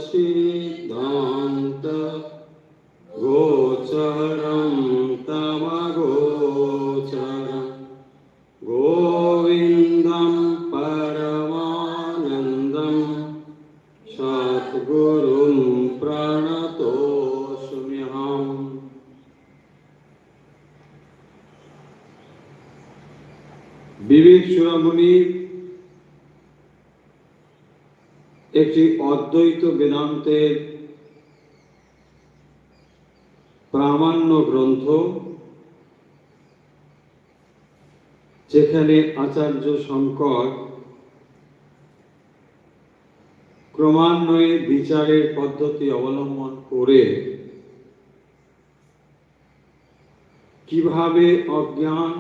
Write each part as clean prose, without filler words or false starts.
सिद्धान्त गोचरं तमगोचरं गोविन्दं परमानन्दं सद्गुरुं प्रणतोऽस्म्यहम्। বিবেক চূড়ামণি একটি অদ্বৈত বেদান্তের প্রামাণ্য গ্রন্থ, যেখানে আচার্য শঙ্কর ক্রমান্বয়ে বিচারের পদ্ধতি অবলম্বন করে কিভাবে অজ্ঞান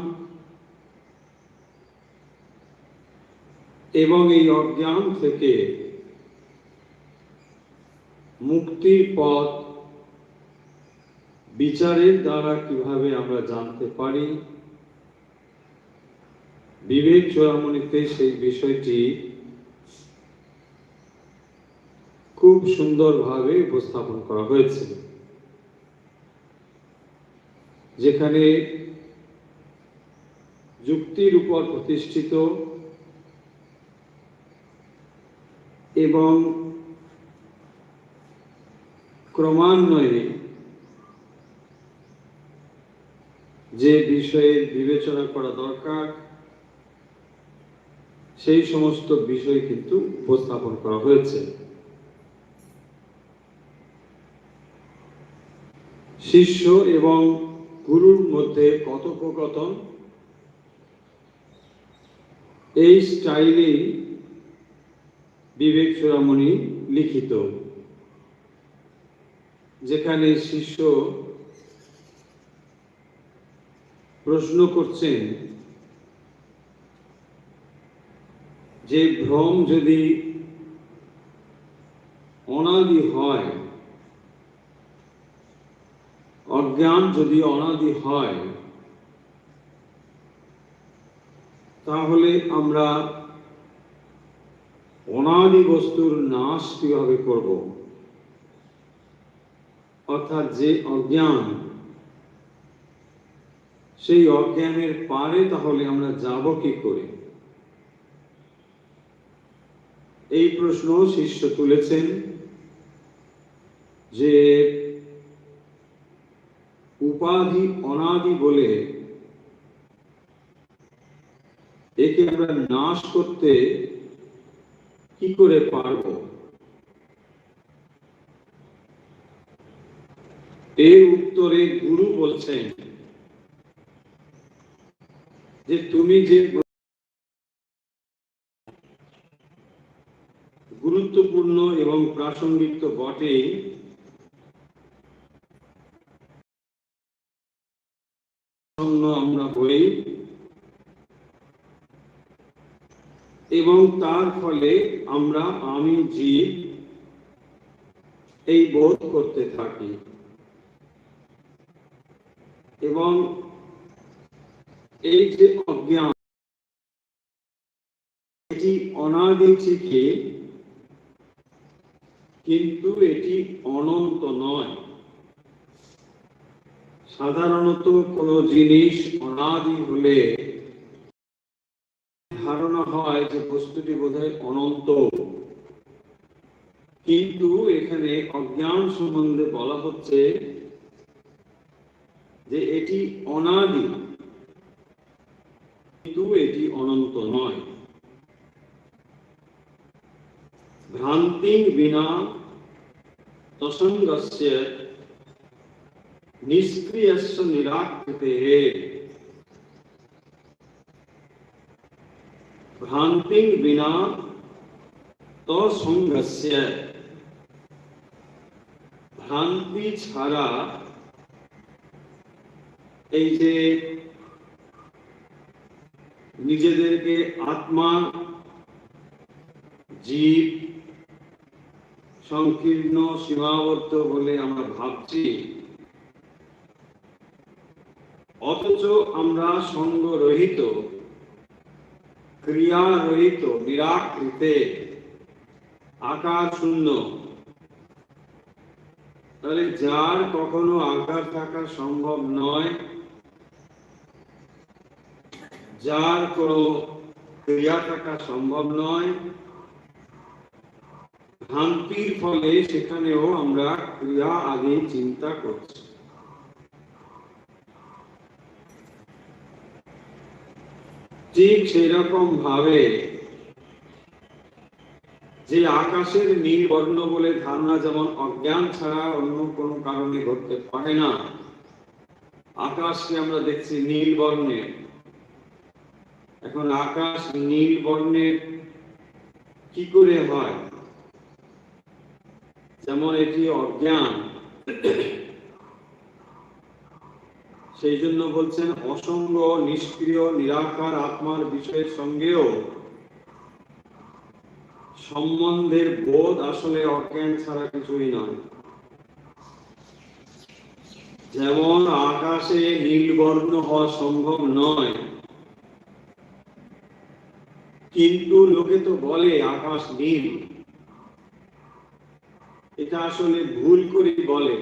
এবং এই অজ্ঞান থেকে মুক্তির পথ বিচারের দ্বারা কিভাবে আমরা জানতে পারি, বিবেক চূড়ামণিতে সেই বিষয়টি খুব সুন্দরভাবে উপস্থাপন করা হয়েছে, যেখানে যুক্তির উপর প্রতিষ্ঠিত এবং ক্রমান্বয়ে যে বিষয়ের বিবেচনা করা দরকার সেই সমস্ত বিষয় কিন্তু উপস্থাপন করা হয়েছে। শিষ্য এবং গুরুর মধ্যে কথোপকথন এই স্টাইলেই বিবেক চূড়ামণি লিখিত, যেখানে শিষ্য প্রশ্ন করছেন যে ভ্রম যদি অনাদি হয়, অজ্ঞান যদি অনাদি হয়, তাহলে আমরা অনাদি বস্তুর নাশ কিভাবে করব? অর্থাৎ যে অজ্ঞান, সেই অজ্ঞানের পারে তাহলে আমরা যাব কি করে? এই প্রশ্ন শিষ্য তুলেছেন যে উপাধি অনাদি বলে একে আমরা নাশ করতে কি করে পারব? এর উত্তরে গুরু বলছেন যে তুমি যে গুরুত্বপূর্ণ এবং প্রাসঙ্গিক তো বটেই, আমরা বই এবং তার ফলে আমরা আমি জীব এই বোধ করতে থাকি এবং এই যে অজ্ঞান, এটি অনাদি ঠিকই, কিন্তু এটি অনন্ত নয়। সাধারণত কোন জিনিস অনাদি হলে ধারণা হয় যে বস্তুটি বোধহয় অনন্ত, কিন্তু এখানে অজ্ঞান সম্বন্ধে বলা হচ্ছে যে এটি অনাদি, কিন্তু এটি অনন্ত নয়। ভ্রান্তি বিনা তসঙ্গস্য নিষ্ক্রিয়স্য নিরাকৃতেঃ। ভ্রান্তি বিনা তসঙ্গস্য, ভ্রান্তি ছাড়া এই যে নিজেদেরকে আত্মা, জীব, সংকীর্ণ সীমাবদ্ধ বলে আমরা ভাবছি, অথচ আমরা সঙ্গরহিত, ক্রিয়ারহিত, নিরাকৃতে, আকার শূন্য তাহলে যার কখনো আকার থাকা সম্ভব নয়, যার কোনো ক্রিয়া থাকা সম্ভব নয়, ভ্রান্তির ফলে সেখানেও আমরা ক্রিয়া আগে চিন্তা করছি। ঠিক সেরকম ভাবে যে আকাশের নীল বর্ণ বলে ধারণা যেমন অজ্ঞান ছাড়া অন্য কোনো কারণে ঘটতে পারে না, আকাশকে আমরা দেখছি নীল বর্ণের। এখন আকাশ নীল বর্ণের কি করে হয়? যেমন এটি অজ্ঞান, সেই জন্য বলছেন অসঙ্গ নিষ্ক্রিয় নিরাকার আত্মার বিষয়ের সঙ্গেও সম্বন্ধের বোধ আসলে অজ্ঞান ছাড়া কিছুই নয়। যেমন আকাশে নীল বর্ণ হওয়া সম্ভব নয়, কিন্তু লোকে তো বলে আকাশ নীল, এটা আসলে ভুল করে বলে।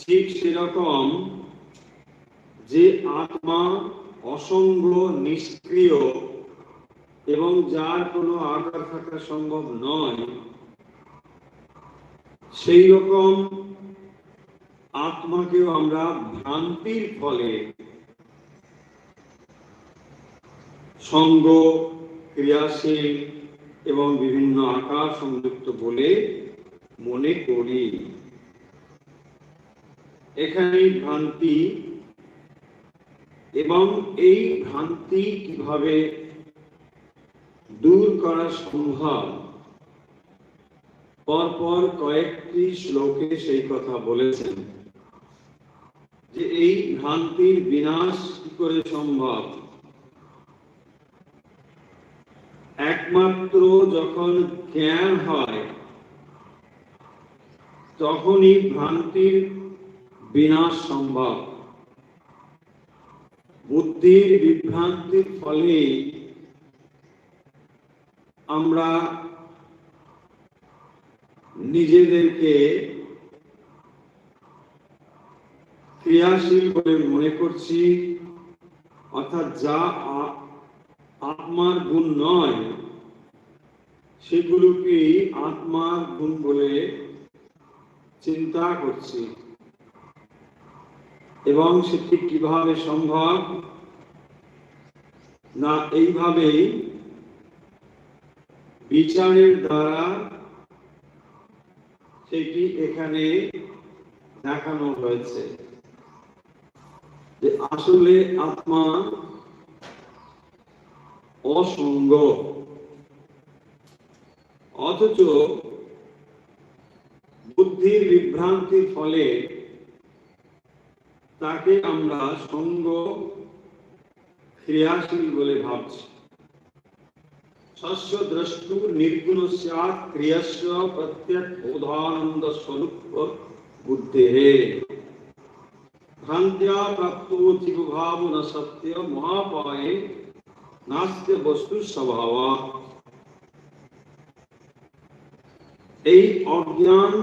ঠিক সেরকম যে আত্মা অসঙ্গ নিষ্ক্রিয় এবং যার কোনো আকার থাকা সম্ভব নয়, সেই রকম আত্মাকেও আমরা ভ্রান্তির ফলে সঙ্গ ক্রিয়াশীল এবং বিভিন্ন আকার সংযুক্ত বলে মনে করি। এখানে ভ্রান্তি, এবং এই ভ্রান্তি কিভাবে দূর করা সম্ভব, পরপর কয়েকটি শ্লোকে সেই কথা বলেছেন যে এই ভ্রান্তির বিনাশ কি করে সম্ভব। একমাত্র যখন জ্ঞান হয় তখনই ভ্রান্তির বিনাশ সম্ভব। বুদ্ধির বিভ্রান্তির ফলে আমরা নিজেদেরকে ক্রিয়াশীল বলে মনে করছি, অর্থাৎ যা আত্মার গুণ নয় সেগুলোকে আত্মার গুণ বলে চিন্তা করছি। এবং সেটি কিভাবে সম্ভব না, এইভাবেই বিচারের দ্বারা সেটি এখানে দেখানো হয়েছে যে আসলে আত্মা অসঙ্গ, অথচ বুদ্ধির বিভ্রান্তির ফলে তাকে আমরা সঙ্গ ক্রিয়াশীল বলে ভাবছি। শস্য দ্রষ্টু নির্গুণ স্যাৎ ক্রিয়াস্য প্রত্যেক বোধানন্দ স্বরূপ বুদ্ধেহে ভ্রান্ত্যা প্রাপ্তো জীবভাব ন সত্য মহাপায়ে নাস্তি বস্তু স্বভাব। এই অজ্ঞান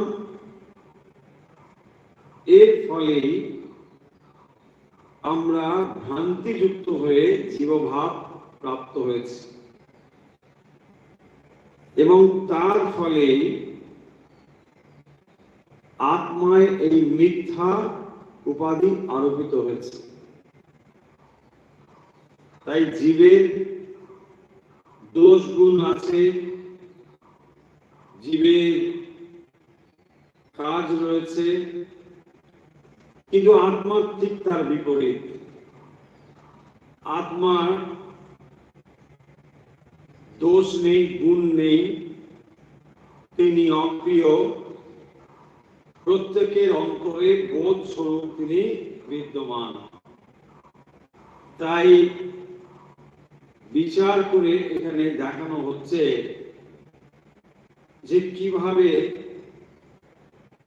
এর ফলে আমরা ভ্রান্তিযুক্ত হয়ে জীবভাব প্রাপ্ত হয়েছি, এবং তার ফলে আত্মায় এই মিথ্যা উপাধি আরোপিত হয়েছে। তাই জীবের দোষ গুণ আছে, জীবের কাজ রয়েছে, কিন্তু আত্মার ঠিক তার বিপরীত। আত্মার দোষ নেই, গুণ নেই, তিনি অপ্রিয়, প্রত্যেকের অন্তরে বোধ স্বরূপ তিনি বিদ্যমান। তাই বিচার করে এখানে দেখানো হচ্ছে যে কিভাবে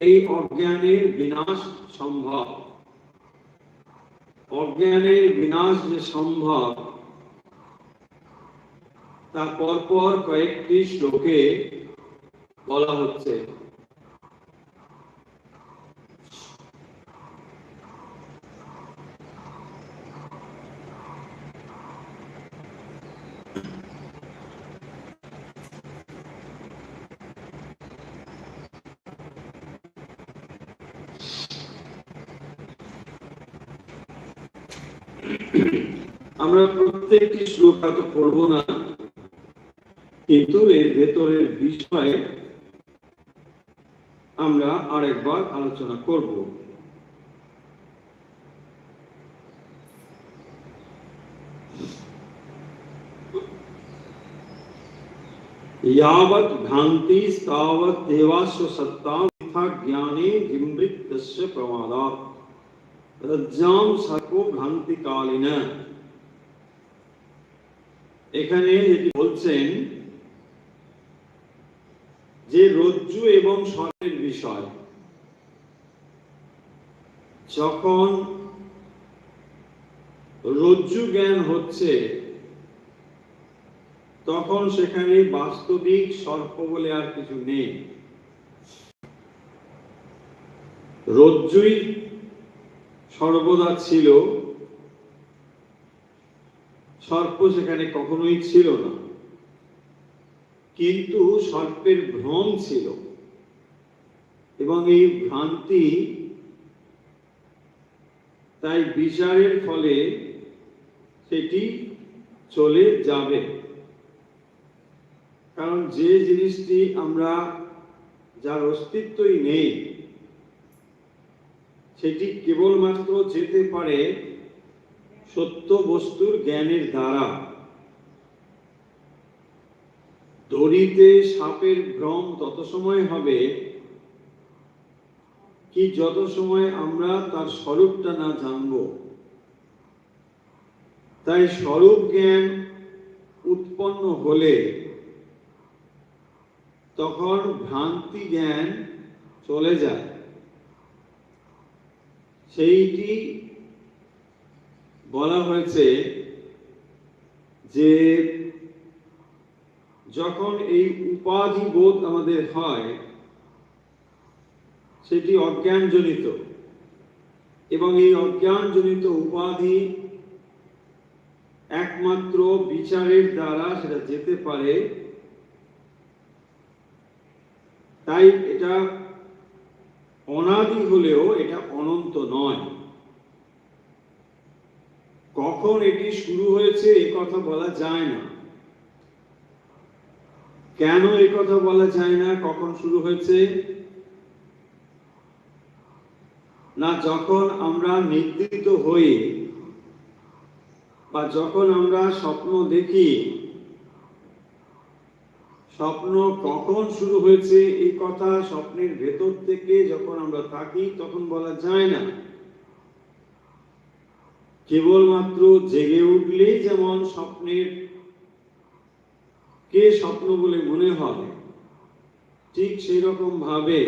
এই অজ্ঞানের বিনাশ সম্ভব। অজ্ঞানের বিনাশ যে সম্ভব তা পরপর কয়েকটি শ্লোকে বলা হচ্ছে। আমরা প্রত্যেকটি শ্লোক তো পড়ব না, কিন্তু এর ভেতরের বিষয়ে আমরা আরেকবার আলোচনা করব। यावत् भ्रांति तावत् देवास्व सत्ता मिथ्या ज्ञाने जिमृतस्य प्रमादात् रज्जाम सर्पो भ्रांति कालिन। এখানে যেটি বলছেন যে রজ্জু এবং সর্পের বিষয়, যখন রজ্জু জ্ঞান হচ্ছে তখন সেখানে বাস্তবিক সর্প বলে আর কিছু নেই। রজ্জুই সর্বদা ছিল, সর্প সেখানে কখনোই ছিল না, কিন্তু সর্পের ভ্রম ছিল এবং এই ভ্রান্তি তাই বিচারের ফলে সেটি চলে যাবে। কারণ যে জিনিসটি আমরা যার অস্তিত্বই নেই সেটি কেবলমাত্র যেতে পারে সত্য বস্তুর জ্ঞানের দ্বারা। দড়িতে সাপের ভ্রম তত সময় হবে কি যত সময় আমরা তার স্বরূপটা না জানব। তাই স্বরূপ জ্ঞান উৎপন্ন হলে তখন ভ্রান্তি জ্ঞান চলে যায়। সেইটি বলা হয়েছে যে যখন এই উপাধি বোধ আমাদের হয় সেটি অজ্ঞানজনিত, এবং এই অজ্ঞানজনিত উপাধি একমাত্র বিচারের দ্বারা সেটা যেতে পারে। তাই এটা অনাদি হলেও এটা অনন্ত নয়। কখন এটি শুরু হয়েছে এ কথা বলা যায় না। কেন এ কথা বলা যায় না কখন শুরু হয়েছে? না যখন আমরা নিদ্রিত হই বা যখন আমরা স্বপ্ন দেখি, স্বপ্ন কখন শুরু হয়েছে এই কথা স্বপ্নের ভেতর থেকে যখন আমরা থাকি তখন বলা যায় না। কেবলমাত্র জেগে উঠলেই যেমন স্বপ্নের কে স্বপ্ন বলে মনে হয়, ঠিক সেই রকম ভাবে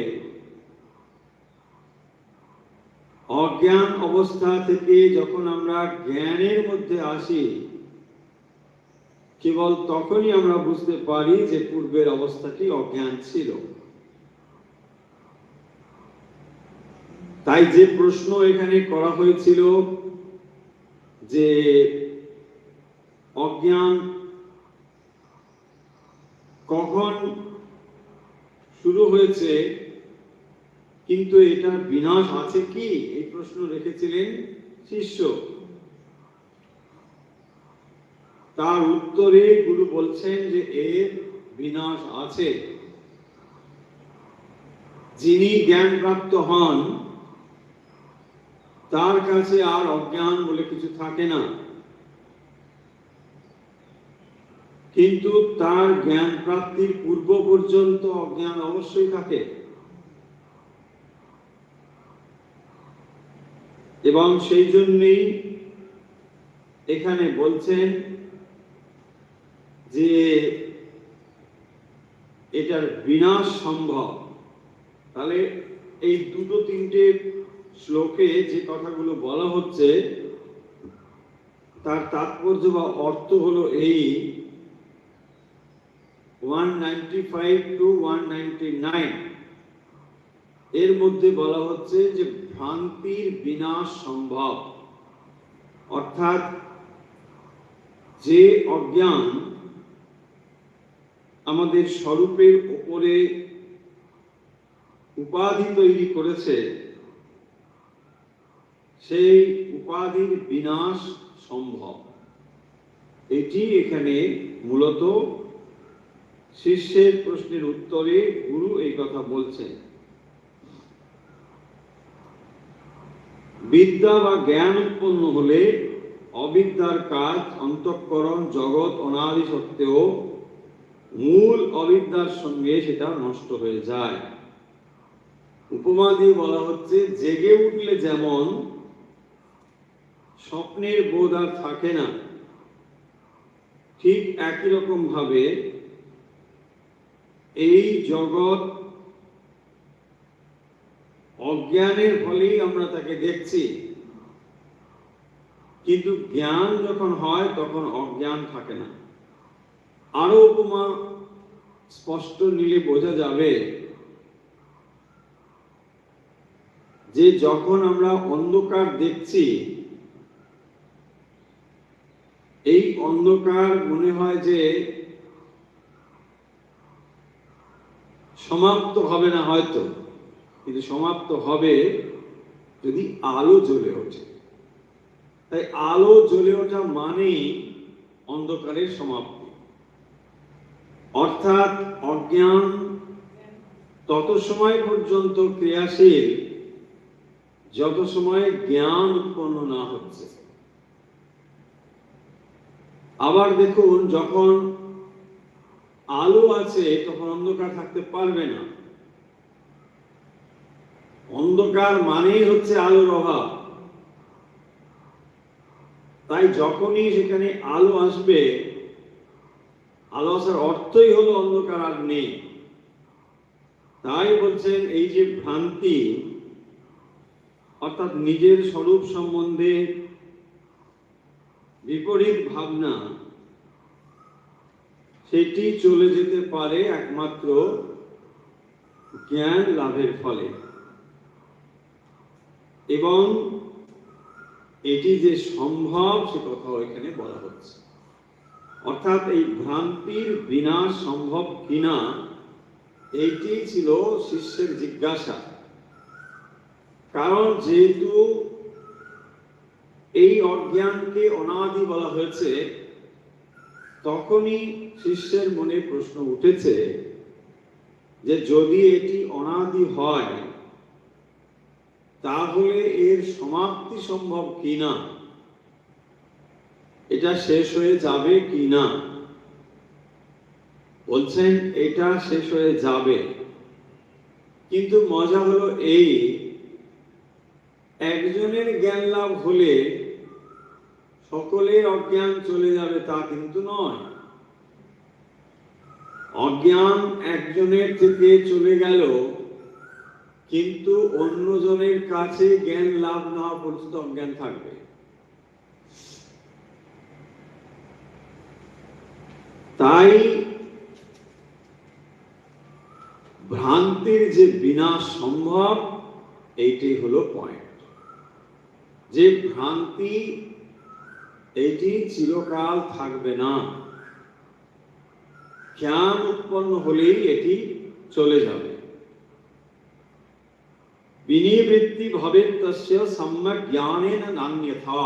অজ্ঞান অবস্থা থেকে যখন আমরা জ্ঞানের মধ্যে আসি কেবল তখনই আমরা বুঝতে পারি যে পূর্বের অবস্থাটি অজ্ঞান ছিল। তাই যে প্রশ্ন এখানে করা হয়েছিল যে অজ্ঞান কখন শুরু হয়েছে কিন্তু এটার বিনাশ আছে কি, এই প্রশ্ন রেখেছিলেন শিষ্য। তার উত্তরে গুরু বলছেন যে এর বিনাশ আছে। যিনি জ্ঞান প্রাপ্ত হন তার কাছে আর অজ্ঞান বলে কিছু থাকে না, কিন্তু তার জ্ঞান প্রাপ্তির পূর্ব পর্যন্ত অজ্ঞান অবশ্যই থাকে। এবং সেই জন্যই এখানে বলছেন যে এটার বিনাশ সম্ভব। তাহলে এই দুটো তিনটে শ্লোকে যে কথাগুলো বলা হচ্ছে তার তাৎপর্য বা অর্থ হলো এই 195 to 199 এর মধ্যে বলা হচ্ছে যে ভ্রান্তির বিনাশ সম্ভব। অর্থাৎ যে অজ্ঞান আমাদের স্বরূপের উপরে উপাধি তৈরি করেছে সেই উপাধির বিনাশ সম্ভব। এটি এখানে মূলত শিষ্যের প্রশ্নের উত্তরে গুরু এই কথা বলছেন। বিদ্যা বা জ্ঞান উৎপন্ন হলে অবিদ্যার কাজ অন্তঃকরণ জগৎ অনাদি সত্ত্বেও মূল অবিদ্যার সঙ্গে সেটা নষ্ট হয়ে যায়। উপমা দিয়ে বলা হচ্ছে, জেগে উঠলে যেমন স্বপ্নের বোধ আর থাকে না, ঠিক একই রকম ভাবে এই জগৎ অজ্ঞানের ফলেই আমরা তাকে দেখছি, কিন্তু জ্ঞান যখন হয় তখন অজ্ঞান থাকে না। আরো উপমা স্পষ্ট নিলে বোঝা যাবে যে যখন আমরা অন্ধকার দেখছি, এই অন্ধকার মনে হয় যে সমাপ্ত হবে না হয়তো, কিন্তু সমাপ্ত হবে যদি আলো জ্বলে ওঠে। তাই আলো জ্বলে ওঠা মানেই অন্ধকারের সমাপ্তি। অর্থাৎ অজ্ঞান তত সময় পর্যন্ত ক্রিয়াশীল যত সময় জ্ঞান উৎপন্ন না হচ্ছে। আবার দেখুন, যখন আলো আছে তখন অন্ধকার থাকতে পারবে না। অন্ধকার মানেই হচ্ছে আলোর অভাব। তাই যখনই সেখানে আলো আসবে, আলো আসার অর্থই হলো অন্ধকার আর নেই। তাই বলছেন এই যে ভ্রান্তি, অর্থাৎ নিজের স্বরূপ সম্বন্ধে বিপরীত ভাবনা, সেটি চলে যেতে পারে একমাত্র জ্ঞান লাভের ফলে। এবং এটি যে সম্ভব সে কথাও এখানে বলা হচ্ছে। অর্থাৎ এই ভ্রান্তির বিনাশ সম্ভব কিনা, এইটি ছিল শিষ্যের জিজ্ঞাসা। কারণ যেহেতু এই অজ্ঞানকে অনাদি বলা হয়েছে, তখনই শিষ্যের মনে প্রশ্ন উঠেছে যে যদি এটি অনাদি হয় তাহলে এর সমাপ্তি সম্ভব কিনা, এটা শেষ হয়ে যাবে কিনা। বলছেন এটা শেষ হয়ে যাবে, কিন্তু মজা হলো এই, একজনের জ্ঞান লাভ হলে সকলের অজ্ঞান চলে যাবে তা কিন্তু নয়। অজ্ঞান একজনের থেকে চলে গেল, কিন্তু অন্যজনের কাছে জ্ঞান লাভ না হওয়া পর্যন্ত অজ্ঞান থাকবে। তাই ভ্রান্তির যে বিনাশ সম্ভব, এইটাই হলো পয়েন্ট। যে ভ্রান্তি এটি চিরকাল থাকবে না, জ্ঞান উৎপন্ন হলেই এটি চলে যাবে। বিনিবৃত্তি ভবেৎ তস্য সম্যক জ্ঞানেন নান্যথা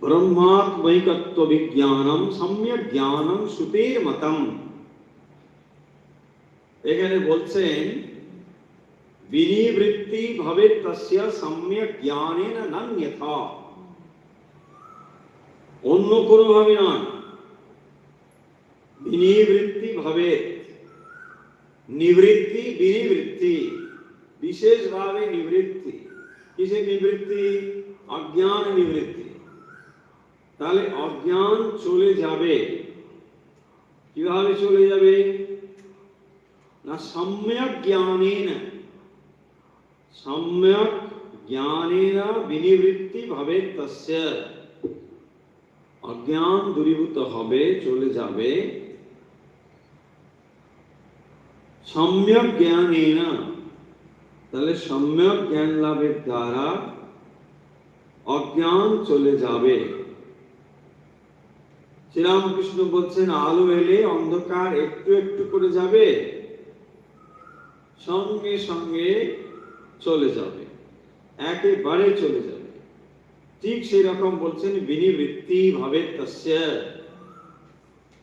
ব্রহ্মাত্মৈকত্ব বিজ্ঞানম সম্যক জ্ঞানম শ্রুতের মতম। এখানে বলছেন বিনিবৃত্তি ভবেৎ তস্য সম্যক জ্ঞানেন নান্যথা, অন্য কোনো ভাবে নয়। বিনিবৃত্তি ভবেৎ, নিবৃত্তি বিনিবৃত্তি, বিশেষভাবে নিবৃত্তি। কিসের নিবৃত্তি? অজ্ঞান নিবৃত্তি। তাহলে অজ্ঞান চলে যাবে। কিভাবে চলে যাবে না? সম্যক জ্ঞানেন, সম্যক জ্ঞানেন বিনিবৃত্তি ভবেৎ তস্য, অজ্ঞান দূরীভূত হবে, চলে যাবে। সম্যক জ্ঞানেন, তাহলে সম্যক জ্ঞান লাভের দ্বারা অজ্ঞান চলে যাবে। শ্রীরামকৃষ্ণ বলছেন আলো এলে অন্ধকার একটু একটু করে যাবে, সঙ্গে সঙ্গে চলে যাবে, একেবারে চলে যাবে। ঠিক সেই রকম বলছেন বিনিবৃত্তি ভাবে তস্য।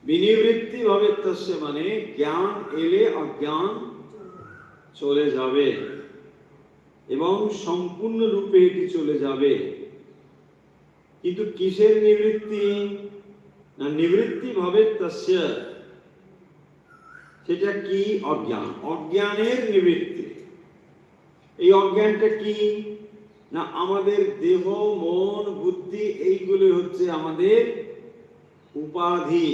বিনিবৃত্তি ভাবে তস্য মানে জ্ঞান এলে অজ্ঞান চলে যাবে এবং সম্পূর্ণরূপে এটি চলে যাবে। কিন্তু কিসের নিবৃত্তি? না নিবৃত্তি ভাবে তস্য, সেটা কি? অজ্ঞান, অজ্ঞানের নিবৃত্তি। এই অজ্ঞানটা কি? না আমাদের দেহ মন বুদ্ধি এইগুলো হচ্ছে আমাদের উপাধি।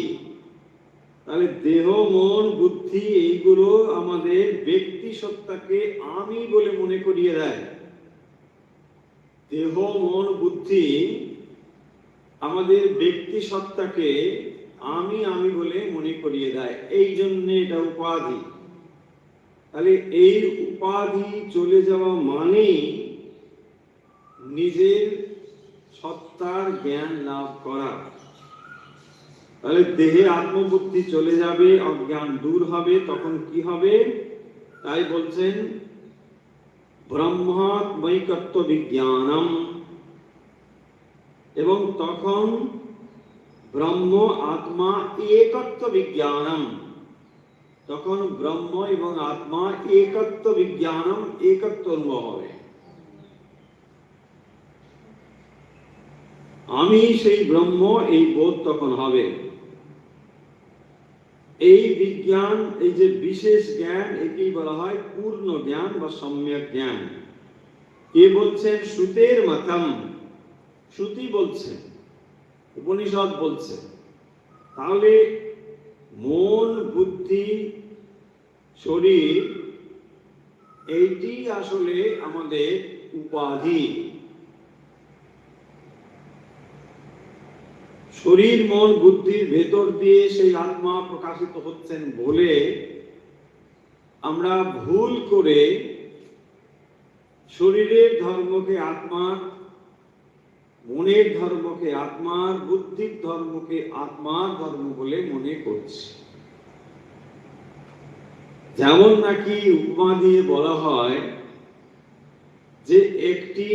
তাহলে দেহ মন বুদ্ধি এইগুলো আমাদের ব্যক্তি সত্তাকে আমি বলে মনে করিয়ে দেয়। দেহ মন বুদ্ধি আমাদের ব্যক্তি সত্তাকে আমি আমি বলে মনে করিয়ে দেয়, এই জন্য এটা উপাধি। তাহলে এই উপাধি চলে যাওয়া মানেই নিজের সত্তার জ্ঞান লাভ করা। তাহলে দেহে আত্মবুদ্ধি চলে যাবে, অজ্ঞান দূর হবে, তখন কি হবে? তাই বলছেন ব্রহ্মাত্মৈকত্ব বিজ্ঞানম, এবং তখন ব্রহ্ম আত্মা একত্ব বিজ্ঞানম, তখন ব্রহ্ম এবং আত্মা একত্ব বিজ্ঞানম, একত্ব অনুভব হবে। আমি সেই ব্রহ্ম, এই বোধ তখন হবে। এই বিজ্ঞান, এই যে বিশেষ জ্ঞান, একেই বলা হয় পূর্ণ জ্ঞান বা সম্যক জ্ঞান। কে বলছেন? শ্রুতের মতম, শ্রুতি বলছে, উপনিষদ বলছে। তাহলে মন বুদ্ধি শরীর এইটি আসলে আমাদের উপাধি। শরীর মন বুদ্ধির ভেতর দিয়ে সেই আত্মা প্রকাশিত হচ্ছেন বলে আমরা ভুল করে শরীরের ধর্মকে আত্মার, মনের ধর্মকে আত্মার, বুদ্ধির ধর্মকে আত্মার ধর্ম বলে মনে করছি। যেমন নাকি উপমা দিয়ে বলা হয় যে একটি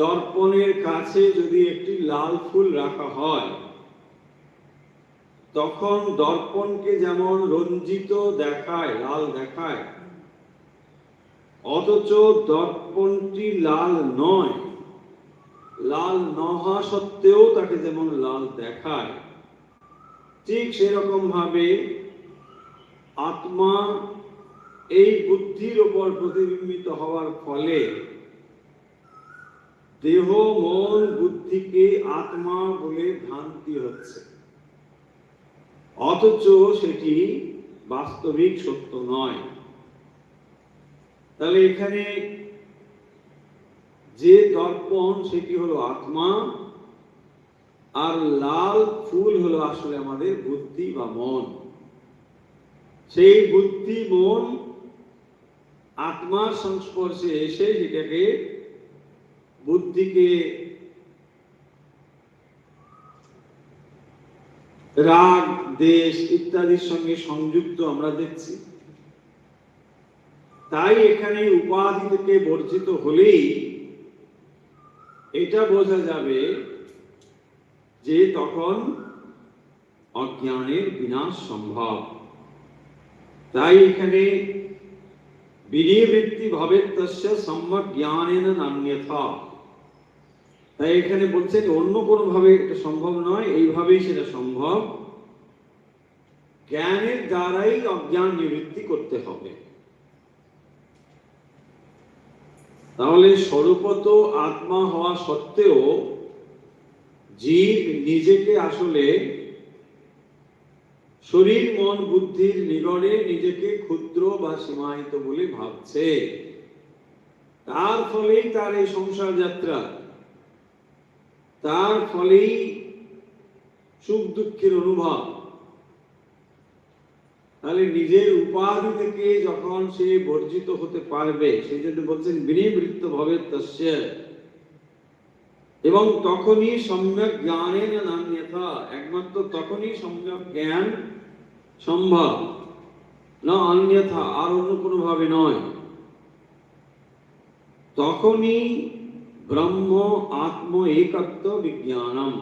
দর্পণের কাছে যদি একটি লাল ফুল রাখা হয়, তখন দর্পণকে যেমন রঞ্জিত দেখায়, লাল দেখায়, অথচ দর্পণটি লাল নয়, লাল নহা সত্ত্বেও তাকে যেমন লাল দেখায়, ঠিক সেরকম ভাবে আত্মা এই বুদ্ধির উপর প্রতিবিম্বিত হওয়ার ফলে দেহ মন বুদ্ধিকে আত্মা বলে ভ্রান্তি হচ্ছে, অথচ সেটি বাস্তবিক সত্য নয়। তাহলে এখানে যে দর্পণ সেটি হলো আত্মা, আর লাল ফুল হলো আসলে আমাদের বুদ্ধি বা মন। সেই বুদ্ধি মন আত্মার সংস্পর্শে এসে সেটাকে, বুদ্ধিকে রাগ দেশ ইত্যাদির সঙ্গে সংযুক্ত আমরা দেখছি। তাই এখানে উপাধি থেকে বর্জিত হলেই এটা বোঝা যাবে যে তখন অজ্ঞানের বিনাশ সম্ভব। তাই এখানে বিনিবৃত্তি ভবেত্তস্য সম্যক জ্ঞানেন নান্যথা। তাই এখানে বলছে যে অন্য কোনো ভাবে এটা সম্ভব নয়, এইভাবেই সেটা সম্ভব। জ্ঞানের দ্বারাই অজ্ঞান নিবৃত্তি করতে হবে। তাহলে স্বরূপত আত্মা হওয়া সত্ত্বেও জীব নিজেকে আসলে শরীর মন বুদ্ধির নিগড়ে নিজেকে ক্ষুদ্র বা সীমাহিত বলে ভাবছে। তার ফলেই তার এই সংসার যাত্রা, তার ফলেই সুখ দুঃখের অনুভব। তাহলে নিজের উপাধি থেকে যখন সে বর্জিত হতে পারবে, সেই জন্য বলছেন বিনিবৃত্ত ভবেত্তস্য, এবং তখনই সম্যক জ্ঞানের নান্যথা, একমাত্র তখনই সম্যক জ্ঞান সম্ভব, না অন্যথা, আর অন্য কোনো ভাবে নয়। তখনই ব্রহ্ম আত্ম একত্ব বিজ্ঞানম।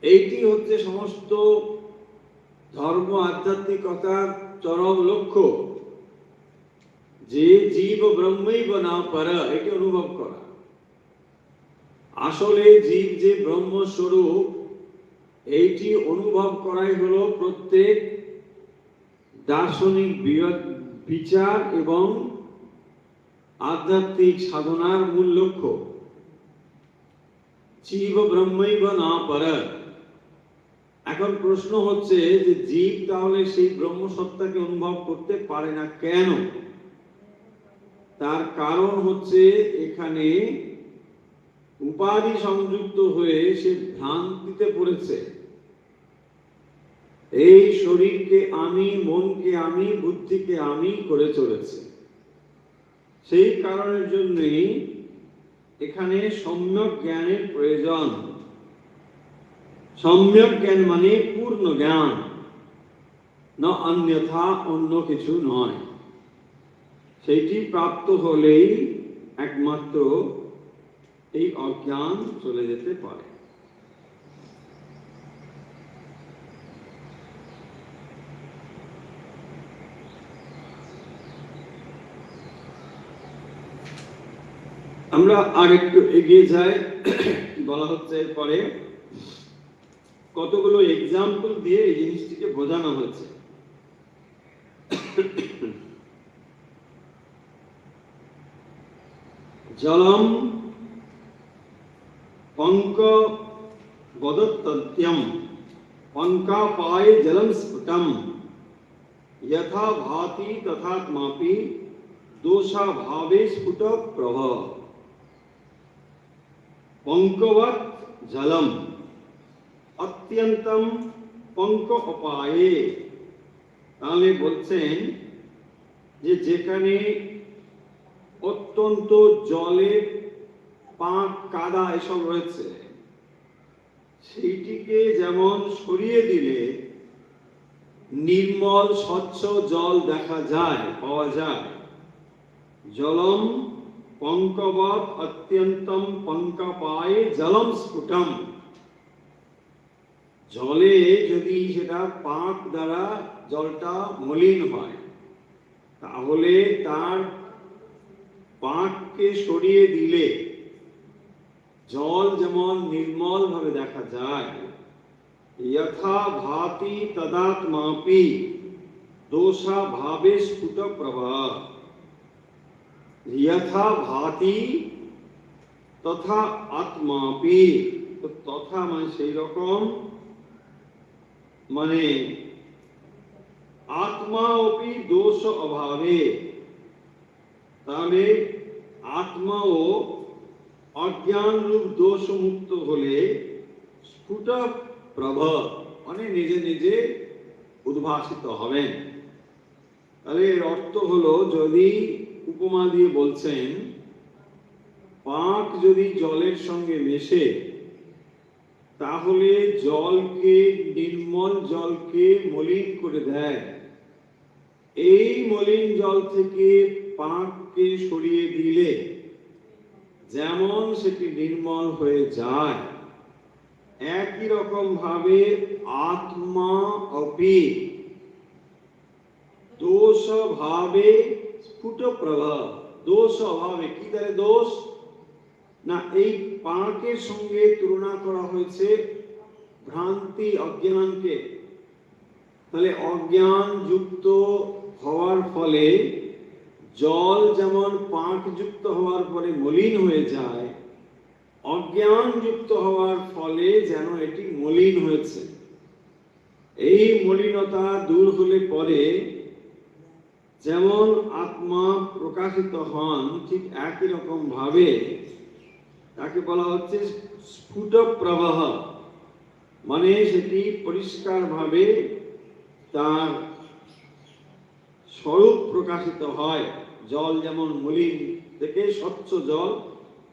এইটি হচ্ছে সমস্ত ধর্ম আধ্যাত্মিকতার চরম লক্ষ্য, যে জীব ব্রহ্মৈব না পর, এটি অনুভব করা। আসলে জীব যে ব্রহ্মস্বরূপ, এইটি অনুভব করাই হলো প্রত্যেক দার্শনিক বিচার এবং আধ্যাত্মিক সাধনার মূল লক্ষ্য। জীব ব্রহ্মৈব না পর। এখন প্রশ্ন হচ্ছে যে জীব তাহলে সেই ব্রহ্মসত্তাকে অনুভব করতে পারে না কেন? তার কারণ হচ্ছে এখানে উপাধি সংযুক্ত হয়ে সে ভ্রান্তিতে পড়েছে। এই শরীরকে আমি, মনকে আমি, বুদ্ধিকে আমি করে চলেছে। সেই কারণের জন্যই এখানে সম্যক জ্ঞানের প্রয়োজন। সম্যক জ্ঞান মানে পূর্ণ জ্ঞান, না অন্যথা অন্য কিছু নয়। সেইটি প্রাপ্ত হলেই একমাত্র এই অজ্ঞান চলে যেতে পারে। আমরা আর একটু এগিয়ে যাই। বলা হচ্ছে এরপরে কতগুলো এক্সাম্পল দিয়ে এই জিনিসটিকে বোঝানো হয়েছে। জলম পঙ্ক বদত্তত্যম পঙ্কাপায়ে জলম স্ফুটম যথা ভাতি তথাত্মাপি দোষা ভাবে স্ফুট প্রভ। পঙ্কবৎ জলম অত্যন্তম পঙ্ক অপায়ে। তাহলে বলছেন যে যেখানে অত্যন্ত জলে পাক কাদা এসব রয়েছে, সেইটিকে যেমন সরিয়ে দিলে নির্মল স্বচ্ছ জল দেখা যায়, পাওয়া যায়। জলম পঙ্কবৎ অত্যন্তম পঙ্কপায়ে জলম স্ফুটম। জলে যদি সেটা পাক দ্বারা জলটা মলিন হয়, তাহলে তার পাককে সরিয়ে দিলে জল যেমন নির্মল ভাবে দেখা যায়, যথা ভাতি তদাত্মাপি দোষা ভাবে স্ফুট প্রভা। যথা ভাতি তথা আত্মাপি, তথা মানে সেই রকম, মানে আত্মা অপি দোষ অভাবে। তাহলে আত্মাও অজ্ঞান রূপ দোষ মুক্ত হলে স্ফুট প্রভ, মানে নিজে নিজে উদ্ভাসিত হবেন। তাহলে এর অর্থ হলো, যদি উপমা দিয়ে বলছেন পাক যদি জলের সঙ্গে মেশে, তাহলে জলকে, নির্মল জলকে মলিন করে দেয়। এই মলিন জল থেকে পাককে সরিয়ে দিলে যেমন সেটি নির্মল হয়ে যায়, একই রকম ভাবে আত্মা অপি দোষ ভাবে স্ফুট প্রভা। দোষ অভাবে, কি তাহলে দোষ না, এই পাকের সঙ্গে তুলনা করা হয়েছে ভ্রান্তি, অজ্ঞানকে। তাহলে অজ্ঞান যুক্ত হওয়ার ফলে জল যেমন পাক যুক্ত হওয়ার পরে মলিন হয়ে যায়, অজ্ঞান যুক্ত হওয়ার ফলে যেন এটি মলিন হয়েছে। এই মলিনতা দূর হলে পরে যেমন আত্মা প্রকাশিত হন, ঠিক একই রকম ভাবে তাকে বলা হচ্ছে স্ফুট প্রবাহ, মানে সেটি পরিষ্কার ভাবে তার স্বরূপ প্রকাশিত হয়। জল যেমন মলিন থেকে স্বচ্ছ জল,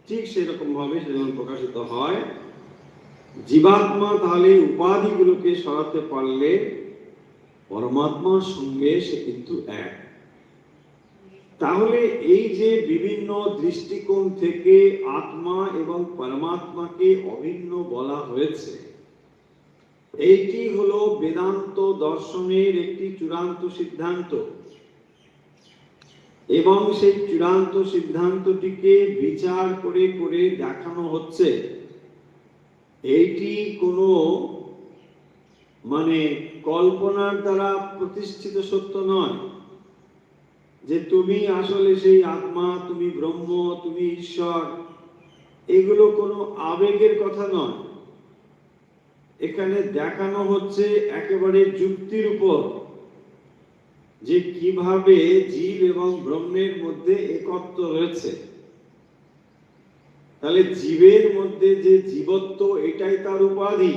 ঠিক সেরকম ভাবে সে যেমন প্রকাশিত হয়। জীবাত্মা তাহলে উপাধিগুলোকে সরাতে পারলে পরমাত্মার সঙ্গে সে কিন্তু এক। তাহলে এই যে বিভিন্ন দৃষ্টিকোণ থেকে আত্মা এবং পরমাত্মাকে অভিন্ন বলা হয়েছে, এইটি হলো বেদান্ত দর্শনের একটি চূড়ান্ত সিদ্ধান্ত, এবং সেই চূড়ান্ত সিদ্ধান্তটিকে বিচার করে করে দেখানো হচ্ছে এইটি কোনো কল্পনার দ্বারা প্রতিষ্ঠিত সত্য নয়, যে তুমি আসলে সেই আত্মা, তুমি ব্রহ্ম, তুমি ঈশ্বর, এগুলো কোনো আবেগের কথা নয়। এখানে দেখানো হচ্ছে একেবারে যুক্তির উপর যে কিভাবে জীব এবং ব্রহ্মের মধ্যে একত্ব রয়েছে। তাহলে জীবের মধ্যে যে জীবত্ব, এটাই তার উপাধি,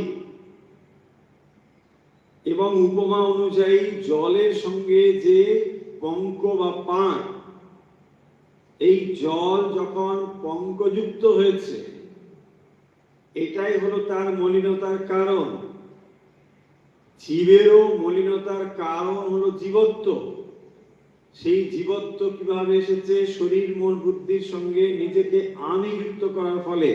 এবং উপমা অনুযায়ী জলের সঙ্গে যে পঙ্ক বা পান, এই জল যখন পঙ্কযুক্ত হয়েছে, এটাই হলো তার মলিনতার কারণ। জীবেরও মলিনতার কারণ হলো জীবত্ব। সেই জীবত্ব কিভাবে এসেছে? শরীর মন বুদ্ধির সঙ্গে নিজেকে আমি যুক্ত করার ফলে।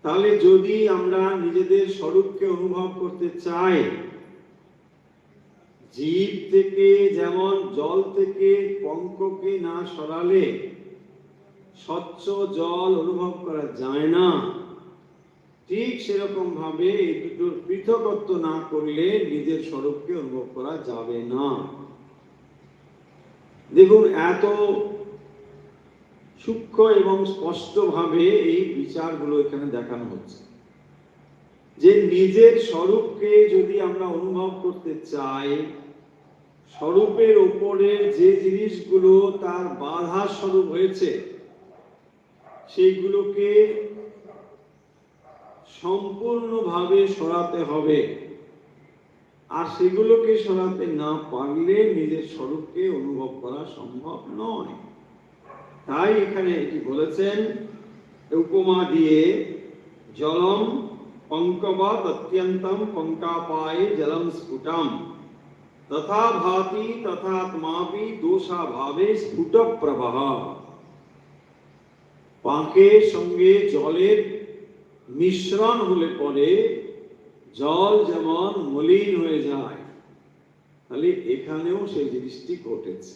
তাহলে যদি আমরা নিজেদের স্বরূপকে অনুভব করতে চাই, জীব থেকে যেমন জল থেকে পঙ্ককে না সরালে স্বচ্ছ জল অনুভব করা যায় না, ঠিক সেরকম ভাবে এই দুটোর পৃথকত্ব না করলে নিজের স্বরূপকে অনুভব করা যাবে না। দেখুন, এত সূক্ষ্ম এবং স্পষ্ট ভাবে এই বিচারগুলো এখানে দেখানো হচ্ছে যে নিজের স্বরূপকে যদি আমরা অনুভব করতে চাই, স্বরূপের উপরে যে জিনিসগুলো তার বাধা স্বরূপ হয়েছে, সেইগুলোকে সম্পূর্ণভাবে সরাতে হবে। আর সেগুলোকে সরাতে না পারলে নিজের স্বরূপকে অনুভব করা সম্ভব নয়। তাই এখানে এটি বলেছেন উপমা দিয়ে, জলম পঙ্কবৎ অত্যন্তম পঙ্কাপায়ে জলম স্ফুটম তথা ভাতি তথাত্মাপি দোষাভাবে স্ফুট প্রবাহ। পাঁকের সঙ্গে জলের মিশ্রণ হলে পরে জল যেমন মলিন হয়ে যায়, তাহলে এখানেও সেই জিনিসটি ঘটেছে।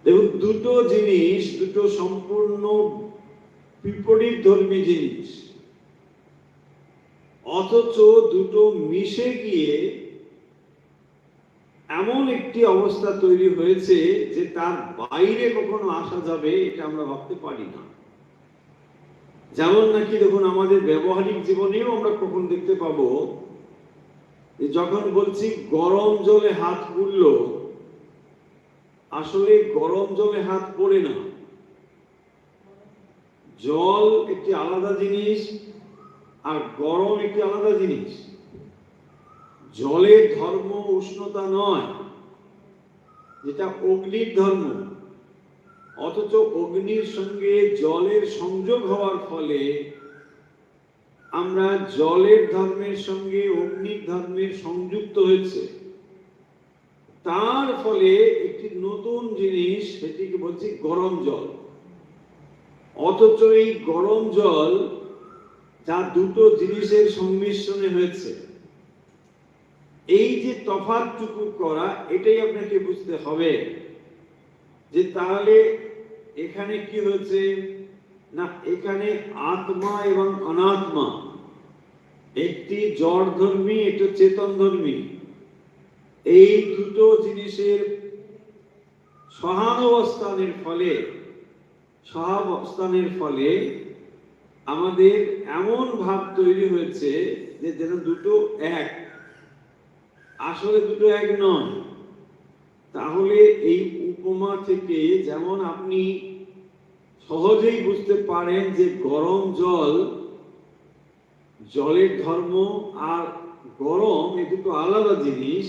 দেখুন, দুটো জিনিস, দুটো সম্পূর্ণ বিপরীত ধর্মী জিনিস, অথচ দুটো মিশে গিয়ে এমন একটি অবস্থা তৈরি হয়েছে যে তার বাইরে কখনো আসা যাবে এটা আমরা ভাবতে পারি না। যেমন নাকি দেখুন, আমাদের ব্যবহারিক জীবনেও আমরা কখন দেখতে পাবো যে যখন বলছি গরম জলে হাত পুড়ল, আসলে গরম জলে হাত পড়ে না। জল একটি আলাদা জিনিস আর গরম একটি আলাদা জিনিস। জলের ধর্ম উষ্ণতা নয়, যেটা অগ্নির ধর্ম। অথচ অগ্নির সঙ্গে জলের সংযোগ হওয়ার ফলে আমরা জলের ধর্মের সঙ্গে অগ্নির ধর্মের সংযুক্ত হয়েছে। তার ফলে একটি নতুন জিনিস, সেটিকে বলছি গরম জল। অথচ এই গরম জল যা দুটো জিনিসের সংমিশ্রণে হয়েছে, এই যে তফাৎটুকু করা, এটাই আপনাকে বুঝতে হবে যে তাহলে এখানে কি হয়েছে না, এখানে আত্মা এবং অনাত্মা, একটি জড় ধর্মী, একটি চেতন ধর্মী, এই দুটো জিনিসের সহাবস্থানের ফলে আমাদের এমন ভাব তৈরি হয়েছে যে যেন দুটো এক। আসলে দুটো এক নয়। তাহলে এই উপমা থেকে যেমন আপনি সহজেই বুঝতে পারেন যে গরম জল, জলের ধর্ম আর গরম, এই দুটো আলাদা জিনিস,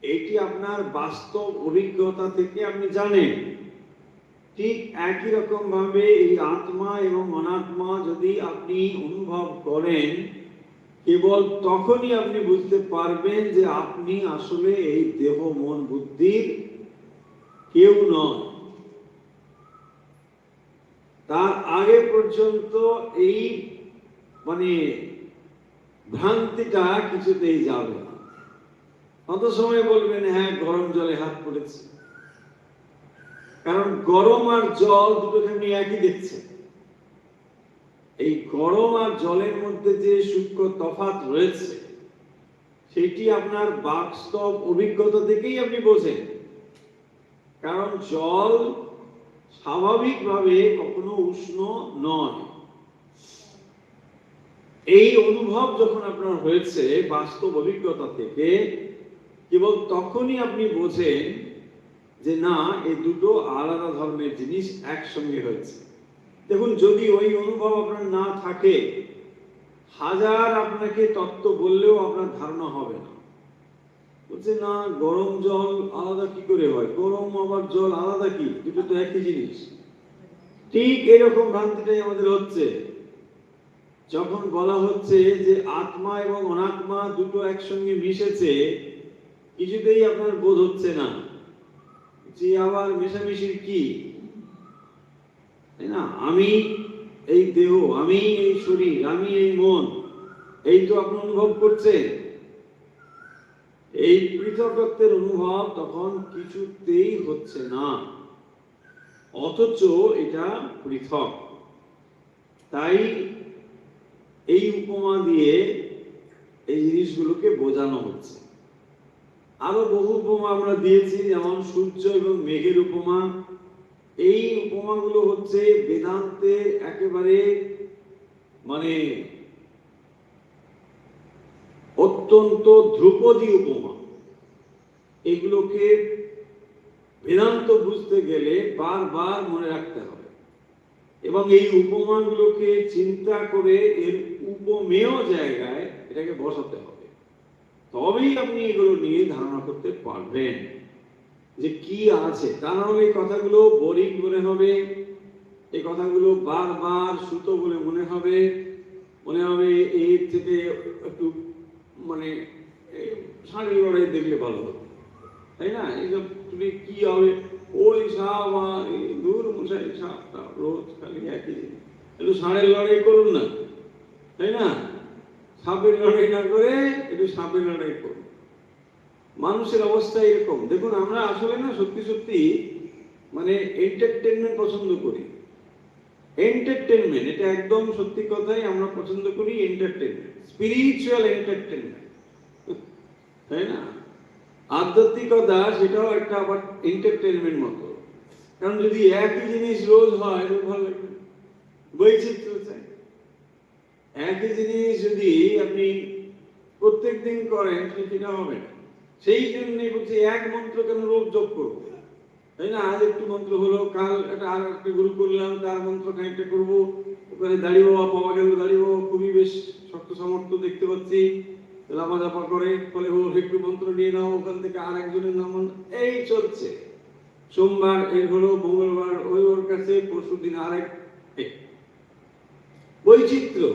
এটি আপনার বাস্তব অভিজ্ঞতা থেকে আপনি জানেন। ঠিক একই রকম ভাবে এই আত্মা এবং অনাত্মা যদি আপনি অনুভব করেন, কেবল তখনই আপনি বুঝতে পারবেন যে আপনি আসলে এই দেহ মন বুদ্ধির কেউ নয়। তার আগে পর্যন্ত এই মানে ভ্রান্তিটা কিছুতেই যাবে না। কত সময় বলবেন হ্যাঁ গরম জলে হাত পড়েছে, কারণ গরম আর জল দুটোকে আপনি একই দেখছেন। এই গরম আর জলের মধ্যে যে সূক্ষ্ম তফাৎ রয়েছে সেটি আপনার বাস্তব অভিজ্ঞতা থেকেই আপনি বোঝেন। কারণ জল স্বাভাবিকভাবে কখনো উষ্ণ নয়। এই অনুভব যখন আপনার হয়েছে বাস্তব অভিজ্ঞতা থেকে, কেবল তখনই আপনি বোঝেন যে না এই দুটো আলাদা ধর্মের জিনিস একসঙ্গে হয়েছে। দেখুন, যদি ওই অনুভব আপনার না থাকে, হাজার আপনাকে তত্ত্ব বললেও আপনার ধারণা হবে না। বলছে না গরম জল আলাদা কি করে হয়, গরম আবার জল আলাদা কি, দুটো তো একই জিনিস। ঠিক এরকম ভ্রান্তিটাই আমাদের হচ্ছে যখন বলা হচ্ছে যে আত্মা এবং অনাত্মা দুটো একসঙ্গে মিশেছে। কিছুতেই আপনার বোধ হচ্ছে না যে আবার মেশামেশির কি, তাই না? আমি এই দেহ, আমি এই শরীর, আমি এই মন, এই তো আপনি অনুভব করছেন। এই পৃথকত্বের অনুভব তখন কিছুতেই হচ্ছে না, অথচ এটা পৃথক। তাই এই উপমা দিয়ে এই জিনিসগুলোকে বোঝানো হচ্ছে। আরো বহু উপমা আমরা দিয়েছি, যেমন সূর্য এবং মেঘের উপমা। এই উপমাগুলো হচ্ছে বেদান্তের একেবারে মানে অত্যন্ত ধ্রুপদী উপমা। এগুলোকে বেদান্ত বুঝতে গেলে বারবার মনে রাখতে হবে এবং এই উপমাগুলোকে চিন্তা করে এর উপমেয় জায়গায় এটাকে বসাতে হবে। তবেই আপনি এগুলো নিয়ে ধারণা করতে পারবেন যে কি আছে। তা না হলে এই কথাগুলো বোরিং মনে হবে, এই কথাগুলো বারবার সুতো বলে মনে হবে এর থেকে একটু মানে শাড়ির লড়াই দেখলে ভালো হবে, তাই না? এইসব তুমি কি হবে, ওই সাপ আর দূর মশাই সাপটা রোজ খালি একই, একটু ষাঁড়ের লড়াই করুন না, তাই না? সাপের লড়াই না করে একটু সাপের লড়াই করুন। মানুষের অবস্থা এরকম। দেখুন, আমরা আসলে না সত্যি সত্যি মানে এন্টারটেনমেন্ট পছন্দ করি। এন্টারটেনমেন্ট, এটা একদম সত্যি কথাই আমরা পছন্দ করি। এন্টারটেনমেন্ট, স্পিরিচুয়াল এন্টারটেনমেন্ট, তাই না? আধ্যাত্মিকতা সেটাও একটা আবার এন্টারটেনমেন্ট মতো। কারণ যদি একই জিনিস রোজ হয় ভালো লাগবে, বৈচিত্র্য চাই। একই জিনিস যদি আপনি প্রত্যেক দিন করেন সেটা হবে না। সেই জন্যই বলছি এক মন্ত্র কেন রোজ যোগ করবো, তাই না? আজ একটু মন্ত্র হলো, কাল একটা আর একটা গুরু করলাম, তার মন্ত্র খানিকটা করবো, ওখানে দাঁড়িয়ে বাবা পাওয়া গেল, দাঁড়িয়ে বাবা খুবই বেশ শক্ত সামর্থ্য দেখতে পাচ্ছি, লাফা জাফা করে, ফলে ও একটু মন্ত্র নিয়ে নাও, ওখান থেকে আর একজনের নাম, এই চলছে। সোমবার এর হলো, মঙ্গলবার ওই ওর কাছে, পরশু দিন আরেক, বৈচিত্র্য।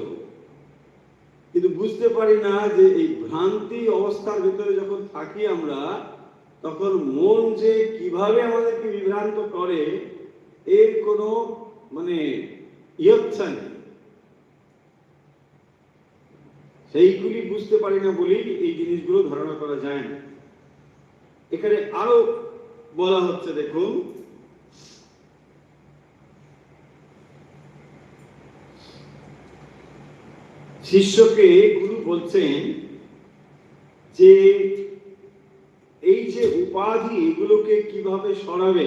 কিন্তু বুঝতে পারি না যে এই ভ্রান্তি অবস্থার ভিতরে যখন থাকি আমরা, তখন মন যে কিভাবে আমাদেরকে বিভ্রান্ত করে এর কোনো মানে ইচ্ছা নেই। সেইগুলি বুঝতে পারি না বলেই এই জিনিসগুলো ধারণা করা যায় না। এখানে আরো বলা হচ্ছে, দেখুন, শিষ্যকে গুরু বলছেন যে এই যে উপাধি, এগুলোকে কিভাবে সরাবে।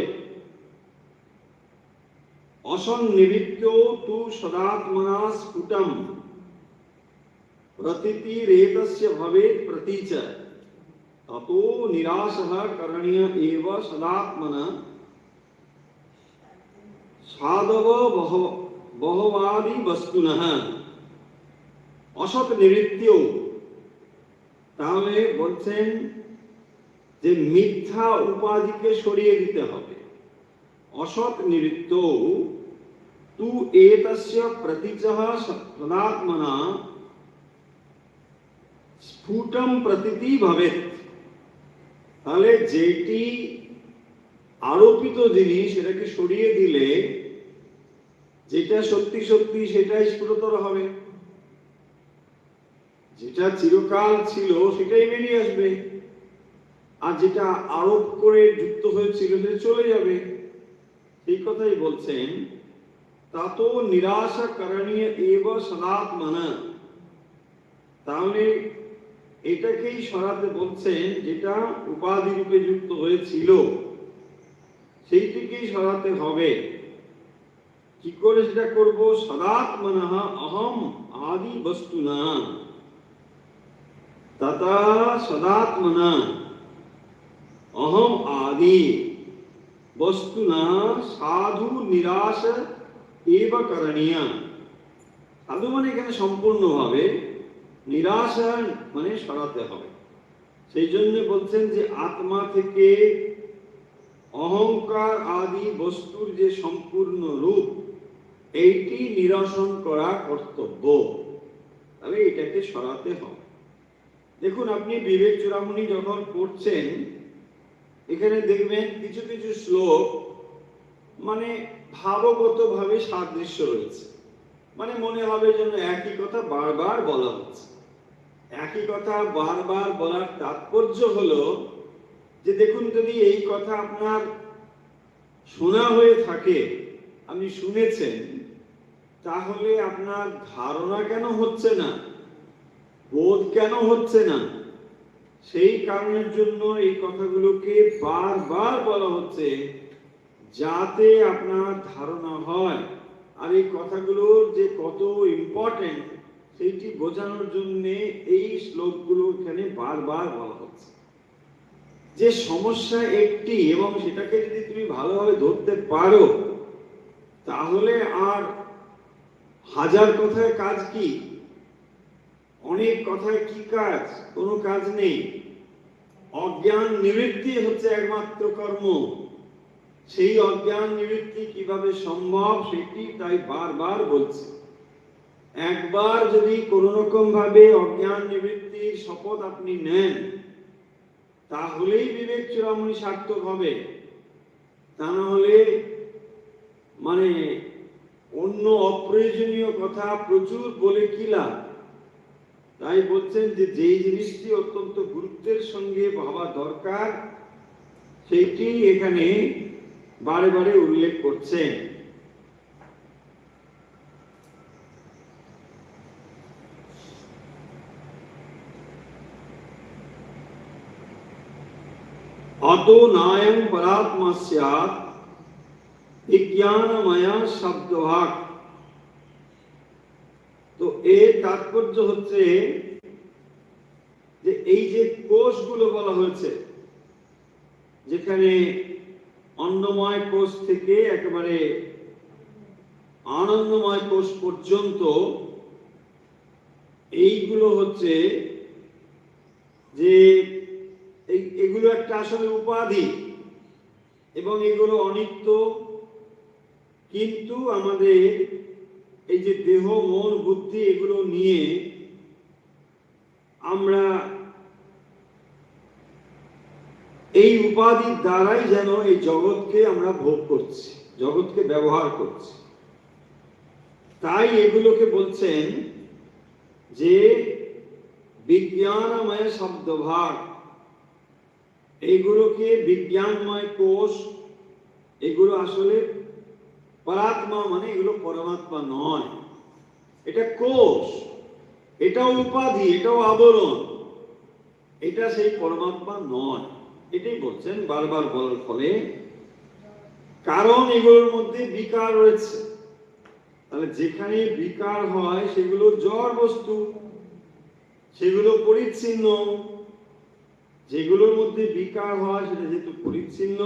অসন্নিবিত্ত তু সদাত্মনা স্ফুটম প্রতীতিরেতস্য ভবেৎ প্রতীচ ততো নিরাশঃ করণীয় এব সদাত্মনা সাধব বহবাদি বস্তুনঃ। অসৎ নিবৃত্ত, তাহলে বলছেন যে মিথ্যা উপাধিকে সরিয়ে দিতে হবে। অসৎ নিবৃত্ত তু এতস্য প্রতীচঃ সদাত্মনা স্ফুটম প্রতীতি ভবেৎ। তাহলে যেটি আরোপিত জিনিস সেটাকে সরিয়ে দিলে যেটা সত্যি সত্যি সেটাই স্ফুটতর হবে, যেটা চিরকাল ছিল সেটাই বেরিয়ে আসবে, আর যেটা আরোপ করে যুক্ত হয়েছিল সেটা চলে যাবে। এই কথাই বলছেন, তাতো নিরাশা করণীয় এব সদাত্মনা। তাহলে এটাকেই সরাতে বলছেন, যেটা উপাধি রূপে যুক্ত হয়েছিল সেইটিকেই সরাতে হবে। কি করে সেটা করব? সদাত্মনঃ অহম আদি বস্তুনা তথা সদাত্মনা অহম আদি বস্তুনা সাধু নিরাশ এব করণীয়। সাধু মানে এখানে সম্পূর্ণভাবে, নিরাশ মানে সরাতে হবে। সেই জন্য বলছেন যে আত্মা থেকে অহংকার আদি বস্তুর যে সম্পূর্ণ রূপ, এইটি নিরসন করা কর্তব্য। তাহলে এটাকে সরাতে হবে। দেখুন, আপনি বিবেক চূড়ামণি যখন পড়ছেন, এখানে দেখবেন কিছু কিছু শ্লোক মানে ভাবগত ভাবে সাদৃশ্য রয়েছে। মানে মনে হবে যেন একই কথা বারবার বলা হচ্ছে। একই কথা বারবার বলার তাৎপর্য হলো যে দেখুন, যদি এই কথা আপনার শোনা হয়ে থাকে, আপনি শুনেছেন, তাহলে আপনার ধারণা কেন হচ্ছে না, বোধ কেন হচ্ছে না? সেই কারণের জন্য এই কথাগুলোকে বারবার বলা হচ্ছে, যাতে আপনার ধারণা হয়। আর এই কথাগুলোর যে কত ইম্পর্টেন্ট সেইটি বোঝানোর জন্য এই শ্লোকগুলো এখানে বারবার বলা হচ্ছে। যে সমস্যা একটি, এবং সেটাকে যদি তুমি ভালোভাবে ধরতে পারো, তাহলে আর হাজার কথায় কাজ কি? অনেক কথায় কি কাজ? কোনো কাজ নেই। অজ্ঞান নিবৃত্তি হচ্ছে একমাত্র কর্ম। সেই অজ্ঞান নিবৃত্তি কিভাবে সম্ভব সেটি তাই বারবার বলছে। একবার যদি কোনো রকম ভাবে অজ্ঞান নিবৃত্তির শপথ আপনি নেন, তাহলেই বিবেক চূড়ামণি সার্থক হবে। তা না হলে মানে অন্য অপ্রয়োজনীয় কথা প্রচুর বলে কি লাভ? তাই বলছেন যে যেই জিনিসটি অত্যন্ত গুরুত্বের সঙ্গে ভাবা দরকার, সেইটি এখানে বারে বারে উল্লেখ করছেন। अतो नायं परात्मा स्यात् विज्ञानमय शब्दवाक। তো এর তাৎপর্য হচ্ছে যে এই যে কোষগুলো বলা হয়েছে, যেখানে অন্নময় কোষ থেকে একেবারে আনন্দময় কোষ পর্যন্ত, এইগুলো হচ্ছে যে এগুলো একটা আসলে উপাধি, এবং এগুলো অনিত্য। কিন্তু আমাদের এই যে দেহ, মন, বুদ্ধি, এগুলো নিয়ে আমরা এই উপাধির দ্বারাই যেন এই জগৎকে আমরা ভোগ করছি, জগৎকে ব্যবহার করছি। তাই এগুলোকে বলছেন যে বিজ্ঞানময় শব্দভাগ। এইগুলোকে বিজ্ঞানময় কোষ, এগুলো আসলে পরাত্মা মানে এগুলো পরমাত্মা নয়, এটা কোষ, এটাও উপাধি, এটাও আবরণ, এটা সেই পরমাত্মা নয়। এটাই বলছেন বারবার বলার ফলে, কারণ এগুলোর মধ্যে বিকার রয়েছে। তাহলে যেখানে বিকার হয় সেগুলো জড় বস্তু, সেগুলো পরিচ্ছিন্ন। যেগুলোর মধ্যে বিকার হয় সেটা যেহেতু পরিচ্ছিন্ন,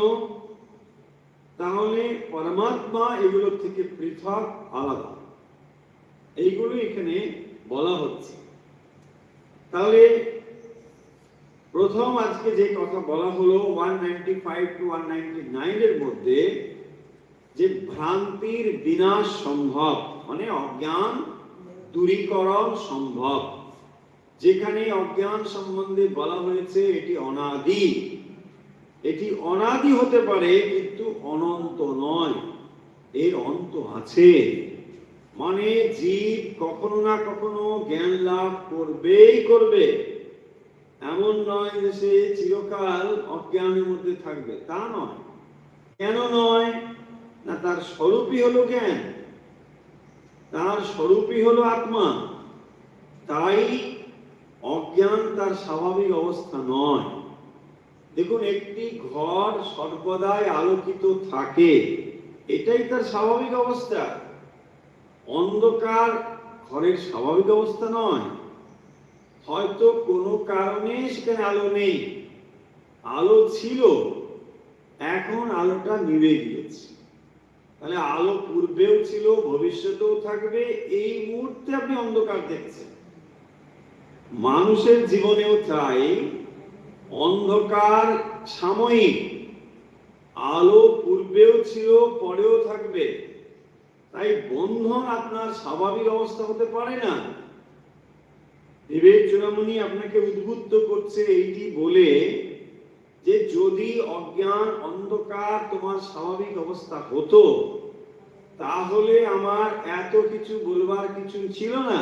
তাহলে পরমাত্মা এগুলোর থেকে পৃথক, আলাদা। এইগুলো এখানে বলা হচ্ছে। তাহলে প্রথম আজকে যে কথা বলা হলো 195 to 199 এর মধ্যে, যে ভ্রান্তির বিনাশ সম্ভব, মানে অজ্ঞান দূরীকরণ সম্ভব। যেখানে অজ্ঞান সম্বন্ধে বলা হয়েছে এটি অনাদি, এটি অনাদি হতে পারে কিন্তু অনন্ত নয়, এর অন্ত আছে। মানে জীব কখনো না কখনো জ্ঞান লাভ করবেই করবে, এমন নয় যে সে চিরকাল অজ্ঞানের মধ্যে থাকবে, তা নয়। কেন নয়? না, তার স্বরূপই হলো জ্ঞান, তার স্বরূপই হলো আত্মা। তাই অজ্ঞান তার স্বাভাবিক অবস্থা নয়। দেখুন, একটি ঘর সর্বদাই আলোকিত থাকে, এটাই তার স্বাভাবিক অবস্থা। অন্ধকার ঘরের স্বাভাবিক অবস্থা নয়। হয়তো কোনো কারণে সেখানে আলো নেই, আলো ছিল, এখন আলোটা নিভে গিয়েছে। তাহলে আলো পূর্বেও ছিল, ভবিষ্যতেও থাকবে, এই মুহূর্তে আপনি অন্ধকার দেখছেন। মানুষের জীবনেও তাই, অন্ধকার সাময়িক, আলো পূর্বেও ছিল, পরেও থাকবে। তাই বন্ধন আপনার স্বাভাবিক অবস্থা হতে পারে না। বিবেক চূড়ামণি আপনাকে উদ্বুদ্ধ করছে এইটি বলে যে যদি অজ্ঞান অন্ধকার তোমার স্বাভাবিক অবস্থা হতো, তাহলে আমার এত কিছু বলবার কিছু ছিল না।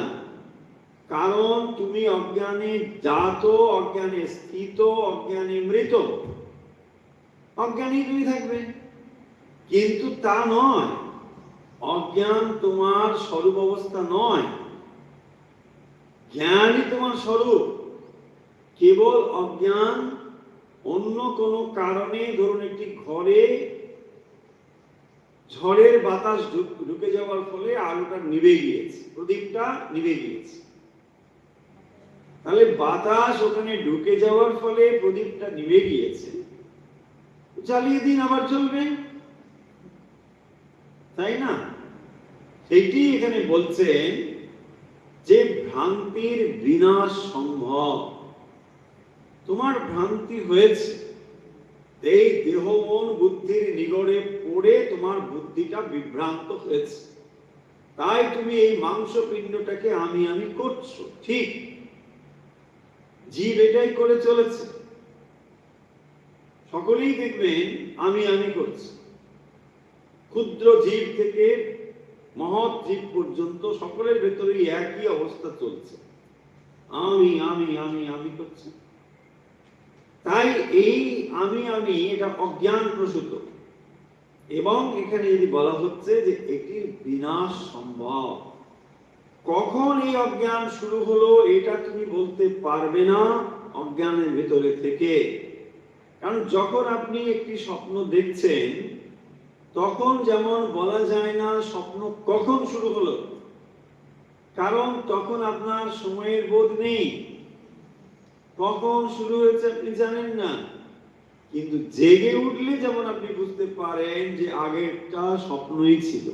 কারণ তুমি অজ্ঞানে জাত, অজ্ঞানে স্থিত, অজ্ঞানে মৃত, অজ্ঞানী তুমি থাকবে। কিন্তু তা নয়, অজ্ঞান তোমার স্বরূপ অবস্থা নয়, জ্ঞানই তোমার স্বরূপ। কেবল অজ্ঞান অন্য কোনো কারণে, ধরুন একটি ঘরে ঝড়ের বাতাস ঢুকে যাওয়ার ফলে আলোটা নিভে গিয়েছে, প্রদীপটা নিভে গিয়েছে। তাহলে বাতাস ওখানে ঢুকে যাওয়ার ফলে প্রদীপটা নিভে গিয়েছে, জ্বালিয়ে দিন, আবার চলবে, তাই না? সেইটি এখানে বলছেন যে ভ্রান্তির বিনাশ সম্ভব। তোমার ভ্রান্তি হয়েছে, এই দেহ মন বুদ্ধির নিগড়ে পড়ে তোমার বুদ্ধিটা বিভ্রান্ত হয়েছে, তাই তুমি এই মাংস পিণ্ডটাকে আমি আমি করছো। ঠিক, জীব এটাই করে চলেছে, সকলেই দেখবেন আমি আমি করছে। ক্ষুদ্র জীব থেকে মহৎ জীব পর্যন্ত সকলের ভেতরেই একই অবস্থা চলছে, আমি আমি আমি আমি করছি। তাই এই আমি আমি এটা অজ্ঞান প্রসূত, এবং এখানে যদি বলা হচ্ছে যে এটির বিনাশ সম্ভব। কখন এই অজ্ঞান শুরু হলো এটা তুমি বলতে পারবে না অজ্ঞানের ভেতরে থেকে। কারণ যখন আপনি একটি স্বপ্ন দেখছেন, তখন যেমন বলা যায় না স্বপ্ন কখন শুরু হলো, কারণ তখন আপনার সময়ের বোধ নেই, কখন শুরু হয়েছে আপনি জানেন না। কিন্তু জেগে উঠলে যেমন আপনি বুঝতে পারেন যে আগেরটা স্বপ্নই ছিল,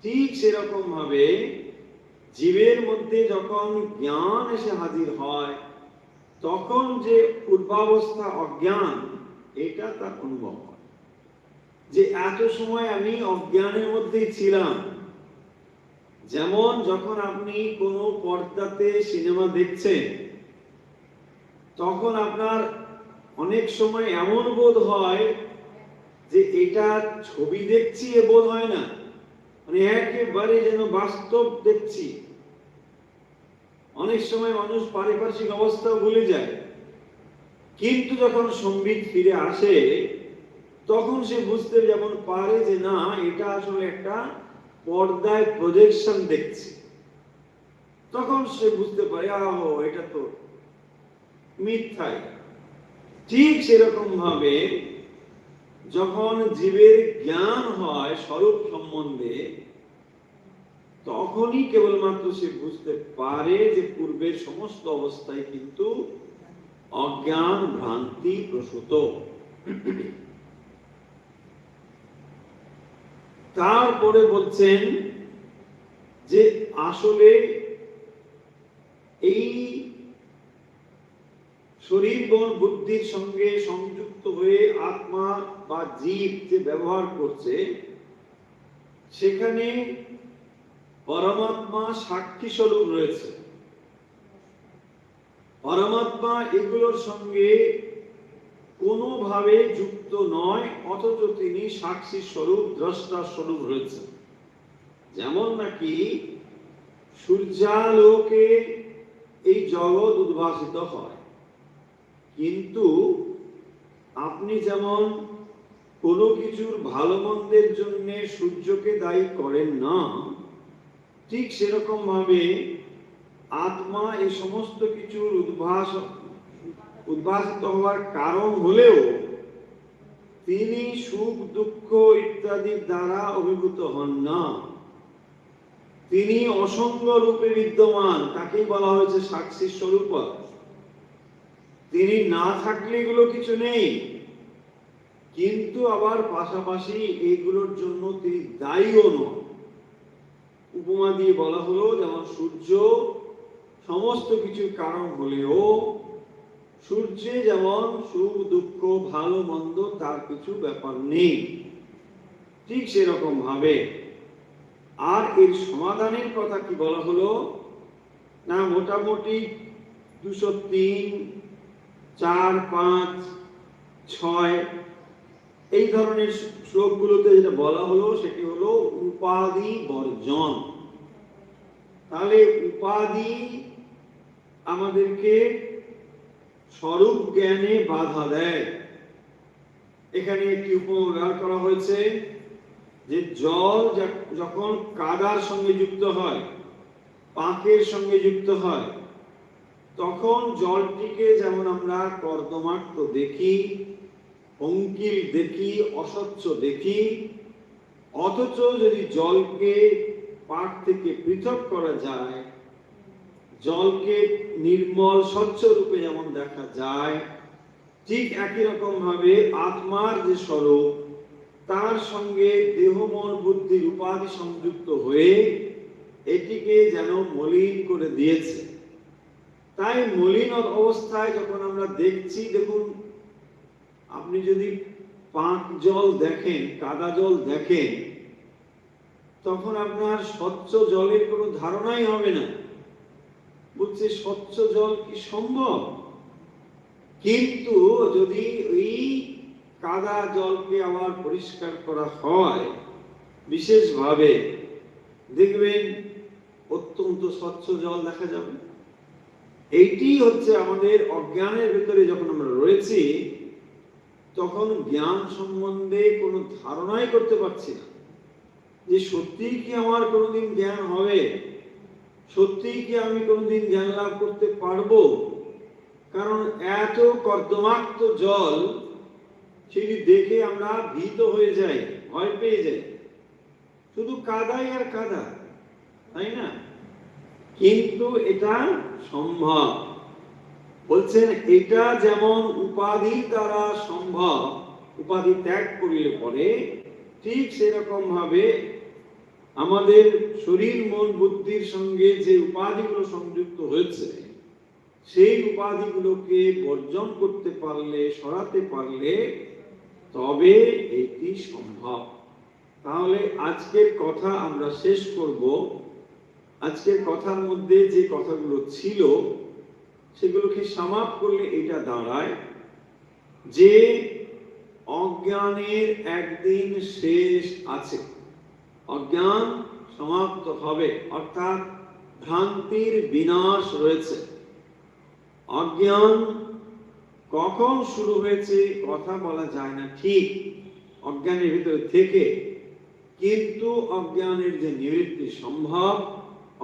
ঠিক সেরকম ভাবে জীবের মধ্যে যখন জ্ঞান এসে হাজির হয়, তখন যে পূর্বাবস্থা অজ্ঞান, এটা তার অনুভব হয় যে এত সময় আমি অজ্ঞানের মধ্যেই ছিলাম। যেমন যখন আপনি কোনো পর্দাতে সিনেমা দেখছেন, তখন আপনার অনেক সময় এমন বোধ হয় যে এটা ছবি দেখছি, এ বোধ হয় না, মানে একেবারে যেন বাস্তব দেখছি। অনেক সময় মানুষ পারিপার্শ্বিক অবস্থাও ভুলে যায়, কিন্তু যখন সম্বিত ফিরে আসে, তখন সে বুঝতে যেমন পারে যে না, এটা আসলে একটা পর্দায় প্রজেকশন দেখছি। তখন সে বুঝতে পারে আহো, এটা তো মিথ্যাই। ঠিক সেরকম ভাবে যখন জীবের জ্ঞান হয় স্বরূপ সম্বন্ধে, তখনই কেবলমাত্র সে বুঝতে পারে যে পূর্বের সমস্ত অবস্থায় কিন্তু অজ্ঞান ভ্রান্তি প্রসূত। তারপরে বলছেন যে আসলে এই শরীর মন বুদ্ধির সঙ্গে সংযুক্ত হয়ে আত্মা বা জীব যে ব্যবহার করছে, সেখানে পরমাত্মা সাক্ষী স্বরূপ রয়েছে। পরমাত্মা এগুলোর সঙ্গে কোনোভাবে যুক্ত নয়, অথচ তিনি সাক্ষী স্বরূপ, দ্রষ্টা স্বরূপ রয়েছে। যেমন নাকি সূর্যালোকে এই জগৎ উদ্ভাসিত হয়, কিন্তু আপনি যেমন কোনো কিছুর ভালো মন্দের জন্য সূর্যকে দায়ী করেন না, ঠিক সেরকম ভাবে আত্মা এই সমস্ত কিছুর উদ্ভাসিত হওয়ার কারণ হলেও তিনি সুখ দুঃখ ইত্যাদির দ্বারা অভিভূত হন না। তিনি অসঙ্গ রূপে বিদ্যমান, তাকেই বলা হয়েছে সাক্ষী স্বরূপ। তিনি না থাকলে এগুলো কিছু নেই, কিন্তু আবার পাশাপাশি এইগুলোর জন্য তিনি দায়ীও নন। উপমা দিয়ে বলা হলো, যেমন সূর্য সমস্ত কিছুর কারণ হলেও সূর্যে যেমন সুখ দুঃখ ভালো মন্দ তার কিছু ব্যাপার নেই, ঠিক সেরকম ভাবে। আর এর সমাধানের কথা কি বলা হলো না, মোটামুটি 203, 4, 5, 6 এই ধরনের শ্লোকগুলোতে যেটা বলা হলো সেটি হলো উপাধি বর্জন। তাহলে উপাধি আমাদেরকে স্বরূপ জ্ঞানে বাধা দেয়। এখানে একটি উপমা ব্যবহার করা হয়েছে যে জল যখন কাদার সঙ্গে যুক্ত হয়, পাঁকের সঙ্গে যুক্ত হয়, তখন জলটিকে যেমন আমরা কর্দমাক্ত দেখি, অঙ্কিল দেখি, অস্বচ্ছ দেখি, অথচ যদি জলকে পাক থেকে পৃথক করা যায়, জলকে নির্মল স্বচ্ছ রূপে যেমন দেখা যায়, ঠিক একই রকম ভাবে আত্মার যে স্বরূপ, তার সঙ্গে দেহ মন বুদ্ধির উপাধি সংযুক্ত হয়ে এটিকে যেন মলিন করে দিয়েছে। তাই মলিন অবস্থায় যখন আমরা দেখছি, দেখুন আপনি যদি পাঁক জল দেখেন, কাদা জল দেখেন, তখন আপনার স্বচ্ছ জলের কোনো ধারণাই হবে না। বলছে স্বচ্ছ জল কি সম্ভব? কিন্তু যদি ওই কাদা জলকে আবার পরিষ্কার করা হয় বিশেষভাবে, দেখবেন অত্যন্ত স্বচ্ছ জল দেখা যাবে। এইটি হচ্ছে আমাদের অজ্ঞানের ভেতরে যখন আমরা রয়েছি, তখন জ্ঞান সম্বন্ধে কোনো ধারণাই করতে পারছি না যে সত্যিই কি আমার কোনোদিন জ্ঞান হবে, সত্যিই কি আমি কোনোদিন জ্ঞান লাভ করতে পারবো। কারণ এত কর্দমাক্ত জল, সেটি দেখে আমরা ভীত হয়ে যাই, ভয় পেয়ে যাই। শুধু কাদাই আর কাদা, তাই না? কিন্তু এটা সম্ভব। বলছেন এটা যেমন উপাধির দ্বারা সম্ভব, উপাধি ত্যাগ করিলে পরে, ঠিক সেরকম ভাবে আমাদের শরীর মন বুদ্ধির সঙ্গে যে উপাধিগুলো সংযুক্ত হয়েছে, সেই উপাধিগুলোকে বর্জন করতে পারলে, সরাতে পারলে তবে এটি সম্ভব। তাহলে আজকের কথা আমরা শেষ করব। আজকের কথার মধ্যে যে কথাগুলো ছিল সেগুলোকে সমাপ্ত করলে এটা দাঁড়ায় যে অজ্ঞানের একদিন শেষ আছে, অজ্ঞান সমাপ্ত হবে, অর্থাৎ ভ্রান্তির বিনাশ রয়েছে। অজ্ঞান কখন শুরু হয়েছে কথা বলা যায় না ঠিক অজ্ঞানের ভিতরে থেকে, কিন্তু অজ্ঞানের যে নিবৃত্তি সম্ভব,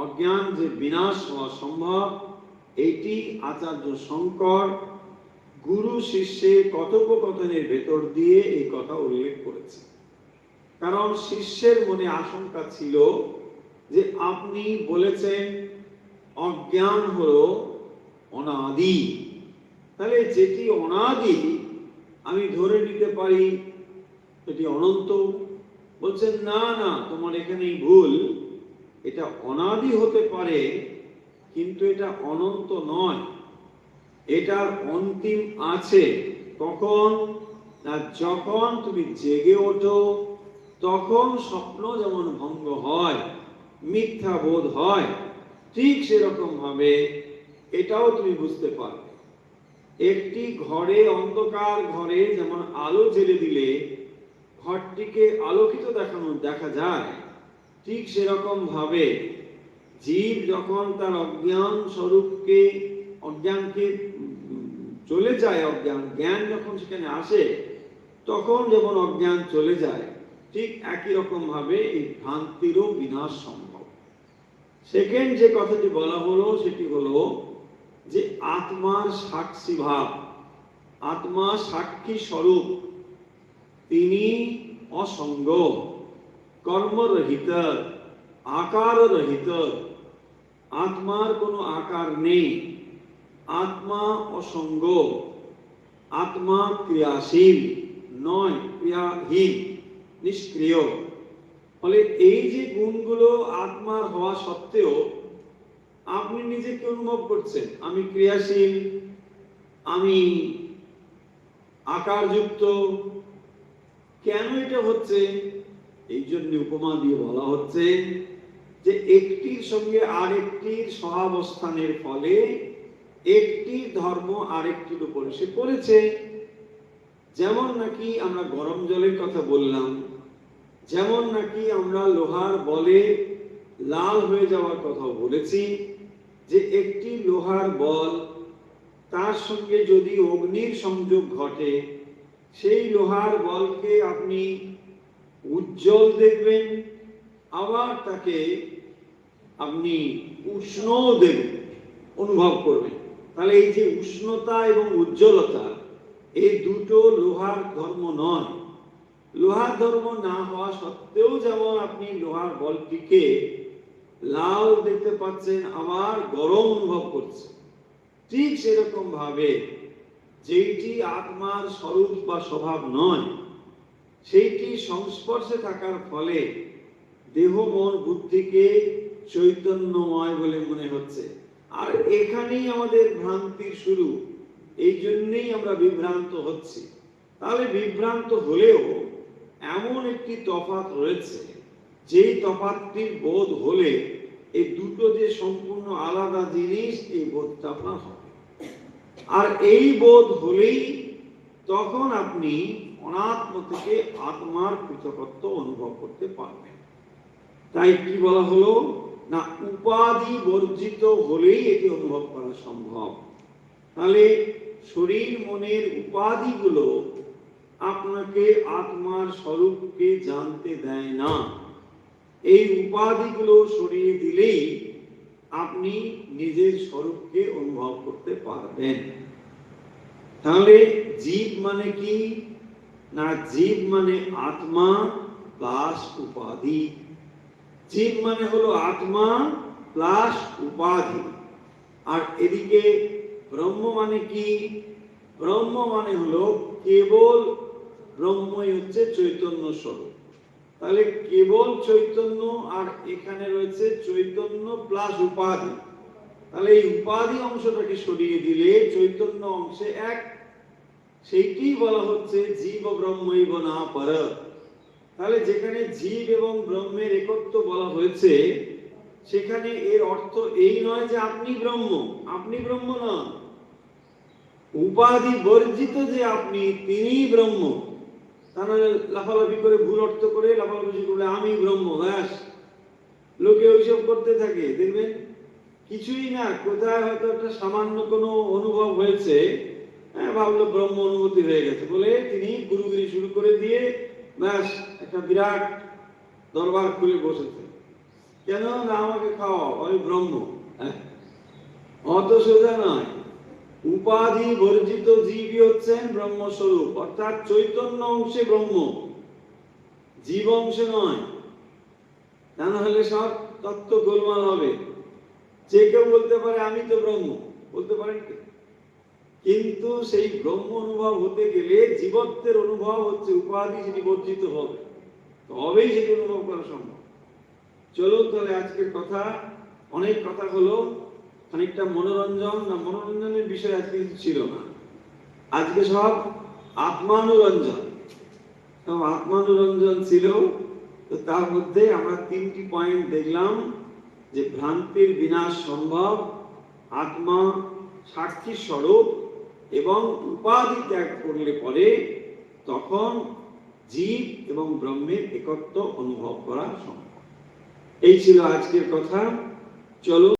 অজ্ঞান যে বিনাশ হওয়া সম্ভব, এটি আচার্য শঙ্কর গুরু শিষ্যের কথোপকথনের ভেতর দিয়ে এই কথা উল্লেখ করেছে। কারণ শিষ্যের মনে আশঙ্কা ছিল যে আপনি বলেছেন অজ্ঞান হলো অনাদি, তাহলে যেটি অনাদি আমি ধরে নিতে পারি এটি অনন্ত। বলছেন না না, তোমার এখানেই ভুল, এটা অনাদি হতে পারে কিন্তু এটা অনন্ত নয়, এটার অন্তিম আছে। কখন না, যখন তুমি জেগে ওঠো তখন স্বপ্ন যেমন ভঙ্গ হয়, মিথ্যা বোধ হয়, ঠিক সেরকম ভাবে এটাও তুমি বুঝতে পারবে। একটি ঘরে, অন্ধকার ঘরে যেমন আলো জ্বেলে দিলে ঘরটিকে আলোকিত দেখা যায়, ঠিক সেরকম ভাবে জীব যখন তার অজ্ঞানকে চলে যায়, জ্ঞান যখন সেখানে আসে, তখন যেমন অজ্ঞান চলে যায়, ঠিক একই রকম ভাবে এই ভ্রান্তিরও বিনাশ সম্ভব। সেকেন্ড যে কথাটি বলা হলো সেটি হলো যে আত্মার সাক্ষী ভাব, আত্মা সাক্ষী স্বরূপ, তিনি অসঙ্গ, কর্মরহিত, আকার রহিত। আত্মার কোনো আকার নেই, আত্মা অসঙ্গ, আত্মা ক্রিয়াশীল নয়, ক্রিয়াহীন, নিষ্ক্রিয়। ফলে এই যে গুণগুলো আত্মার হওয়া সত্ত্বেও আপনি নিজেকে অনুভব করছেন আমি ক্রিয়াশীল, আমি আকারযুক্ত। কেন এটা হচ্ছে? এই জন্য উপমা দিয়ে বলা হচ্ছে যে একটির সঙ্গে আরেকটির সহাবস্থানের ফলে একটি ধর্ম আরেকটির উপরে সে পড়েছে। যেমন নাকি আমরা গরম জলের কথা বললাম, যেমন নাকি আমরা লোহার বলে লাল হয়ে যাওয়ার কথা বলেছি, যে একটি লোহার বল তার সঙ্গে যদি অগ্নির সংযোগ ঘটে, সেই লোহার বলকে আপনি উজ্জ্বল দেখবেন, আবার তাকে আপনি উষ্ণ দেখবেন, অনুভব করবেন। তাহলে এই যে উষ্ণতা এবং উজ্জ্বলতা, এই দুটো লোহার ধর্ম নয়। লোহার ধর্ম না হওয়া সত্ত্বেও যেমন আপনি লোহার বলটিকে লাল দেখতে পাচ্ছেন, আবার গরম অনুভব করছেন, ঠিক সেরকম ভাবে যেটি আত্মার স্বরূপ বা স্বভাব নয়, সেইটি সংস্পর্শে থাকার ফলে দেহ মন বুদ্ধিকে চৈতন্যময় বলে মনে হচ্ছে। আর এখানেই আমাদের ভ্রান্তির শুরু, এই জন্যই আমরা বিভ্রান্ত হচ্ছি। তাহলে বিভ্রান্ত হলেও এমন একটি তফাৎ রয়েছে, যেই তফাৎটির বোধ হলে এই দুটো যে সম্পূর্ণ আলাদা জিনিস, এই বোধটা আপনার হবে। আর এই বোধ হলেই তখন আপনি অনাত্ম থেকে আত্মার পৃথকত্ব অনুভব করতে পারবেন। তাই কি বলা হলো না, উপাধি বর্জিত হলেই এটি অনুভব করা সম্ভব। তাহলে শরীর মনের উপাধিগুলো আপনাকে আত্মার স্বরূপকে জানতে দেয় না। এই উপাধিগুলো সরিয়ে দিলেই আপনি নিজের স্বরূপকে অনুভব করতে পারবেন। তাহলে জীব মানে কি না, জীব মানে আত্মা প্লাস উপাধি। জীব মানে হলো আত্মা প্লাস উপাধি। আর এদিকে ব্রহ্ম মানে কি? ব্রহ্ম মানে হলো কেবল ব্রহ্মই হচ্ছে চৈতন্য স্বরূপ। তাহলে কেবল চৈতন্য, আর এখানে রয়েছে চৈতন্য প্লাস উপাধি। তাহলে এই উপাধি অংশটাকে সরিয়ে দিলে চৈতন্য অংশে এক, সেইটি বলা হচ্ছে জীব ব্রহ্মৈব না পর। তাহলে যেখানে জীব এবং ব্রহ্মের একত্ব বলা হয়েছে, সেখানে এর অর্থ এই নয় যে আপনি ব্রহ্ম, আপনি ব্রহ্ম নন। উপাধি বর্জিত যে আপনি, তিনি ব্রহ্ম। তাহলে লাফালাফি করে, ভুল অর্থ করে লাফালাফি করলে আমি ব্রহ্ম, ব্যাস লোকে ওইসব করতে থাকে, দেখবেন কিছুই না, কোথায় হয়তো একটা সামান্য কোনো অনুভব হয়েছে, ভাবলো ব্রহ্ম অনুভূতি হয়ে গেছে বলে তিনি গুরুগিরি শুরু করে দিয়ে ব্যাস একটা বিরাট দরবার খুলে বসেছে। কেন না, আমাকে খাওয়া, আমি ব্রহ্ম। অত সোজা নয়। উপাধি বর্জিত জীবই হচ্ছেন ব্রহ্মস্বরূপ, অর্থাৎ চৈতন্য অংশে ব্রহ্ম, জীব অংশে নয়। তা না হলে সব তত্ত্ব গোলমাল হবে। যে কেউ বলতে পারে আমি তো ব্রহ্ম, বলতে পারেন, কিন্তু সেই ব্রহ্ম অনুভব হতে গেলে জীবত্বের অনুভব হচ্ছে উপাধি সেটি বর্জিত হবে, তবেই সেটি অনুভব করা সম্ভব। চলো তাহলে আজকের কথা, অনেক কথা হলো, খানিকটা মনোরঞ্জন, না মনোরঞ্জনের বিষয় আজকে কিছু ছিল না, আজকে সব আত্মানুরঞ্জন, সব আত্মানুরঞ্জন ছিল। তো তার মধ্যে আমরা 3টি পয়েন্ট দেখলাম, যে ভ্রান্তির বিনাশ সম্ভব, আত্মা সাক্ষী স্বরূপ, এবং উপাধি ত্যাগ করলে পরে তখন জীব এবং ব্রহ্মের একত্ব অনুভব করা সম্ভব। এই ছিল আজকের কথা। চলো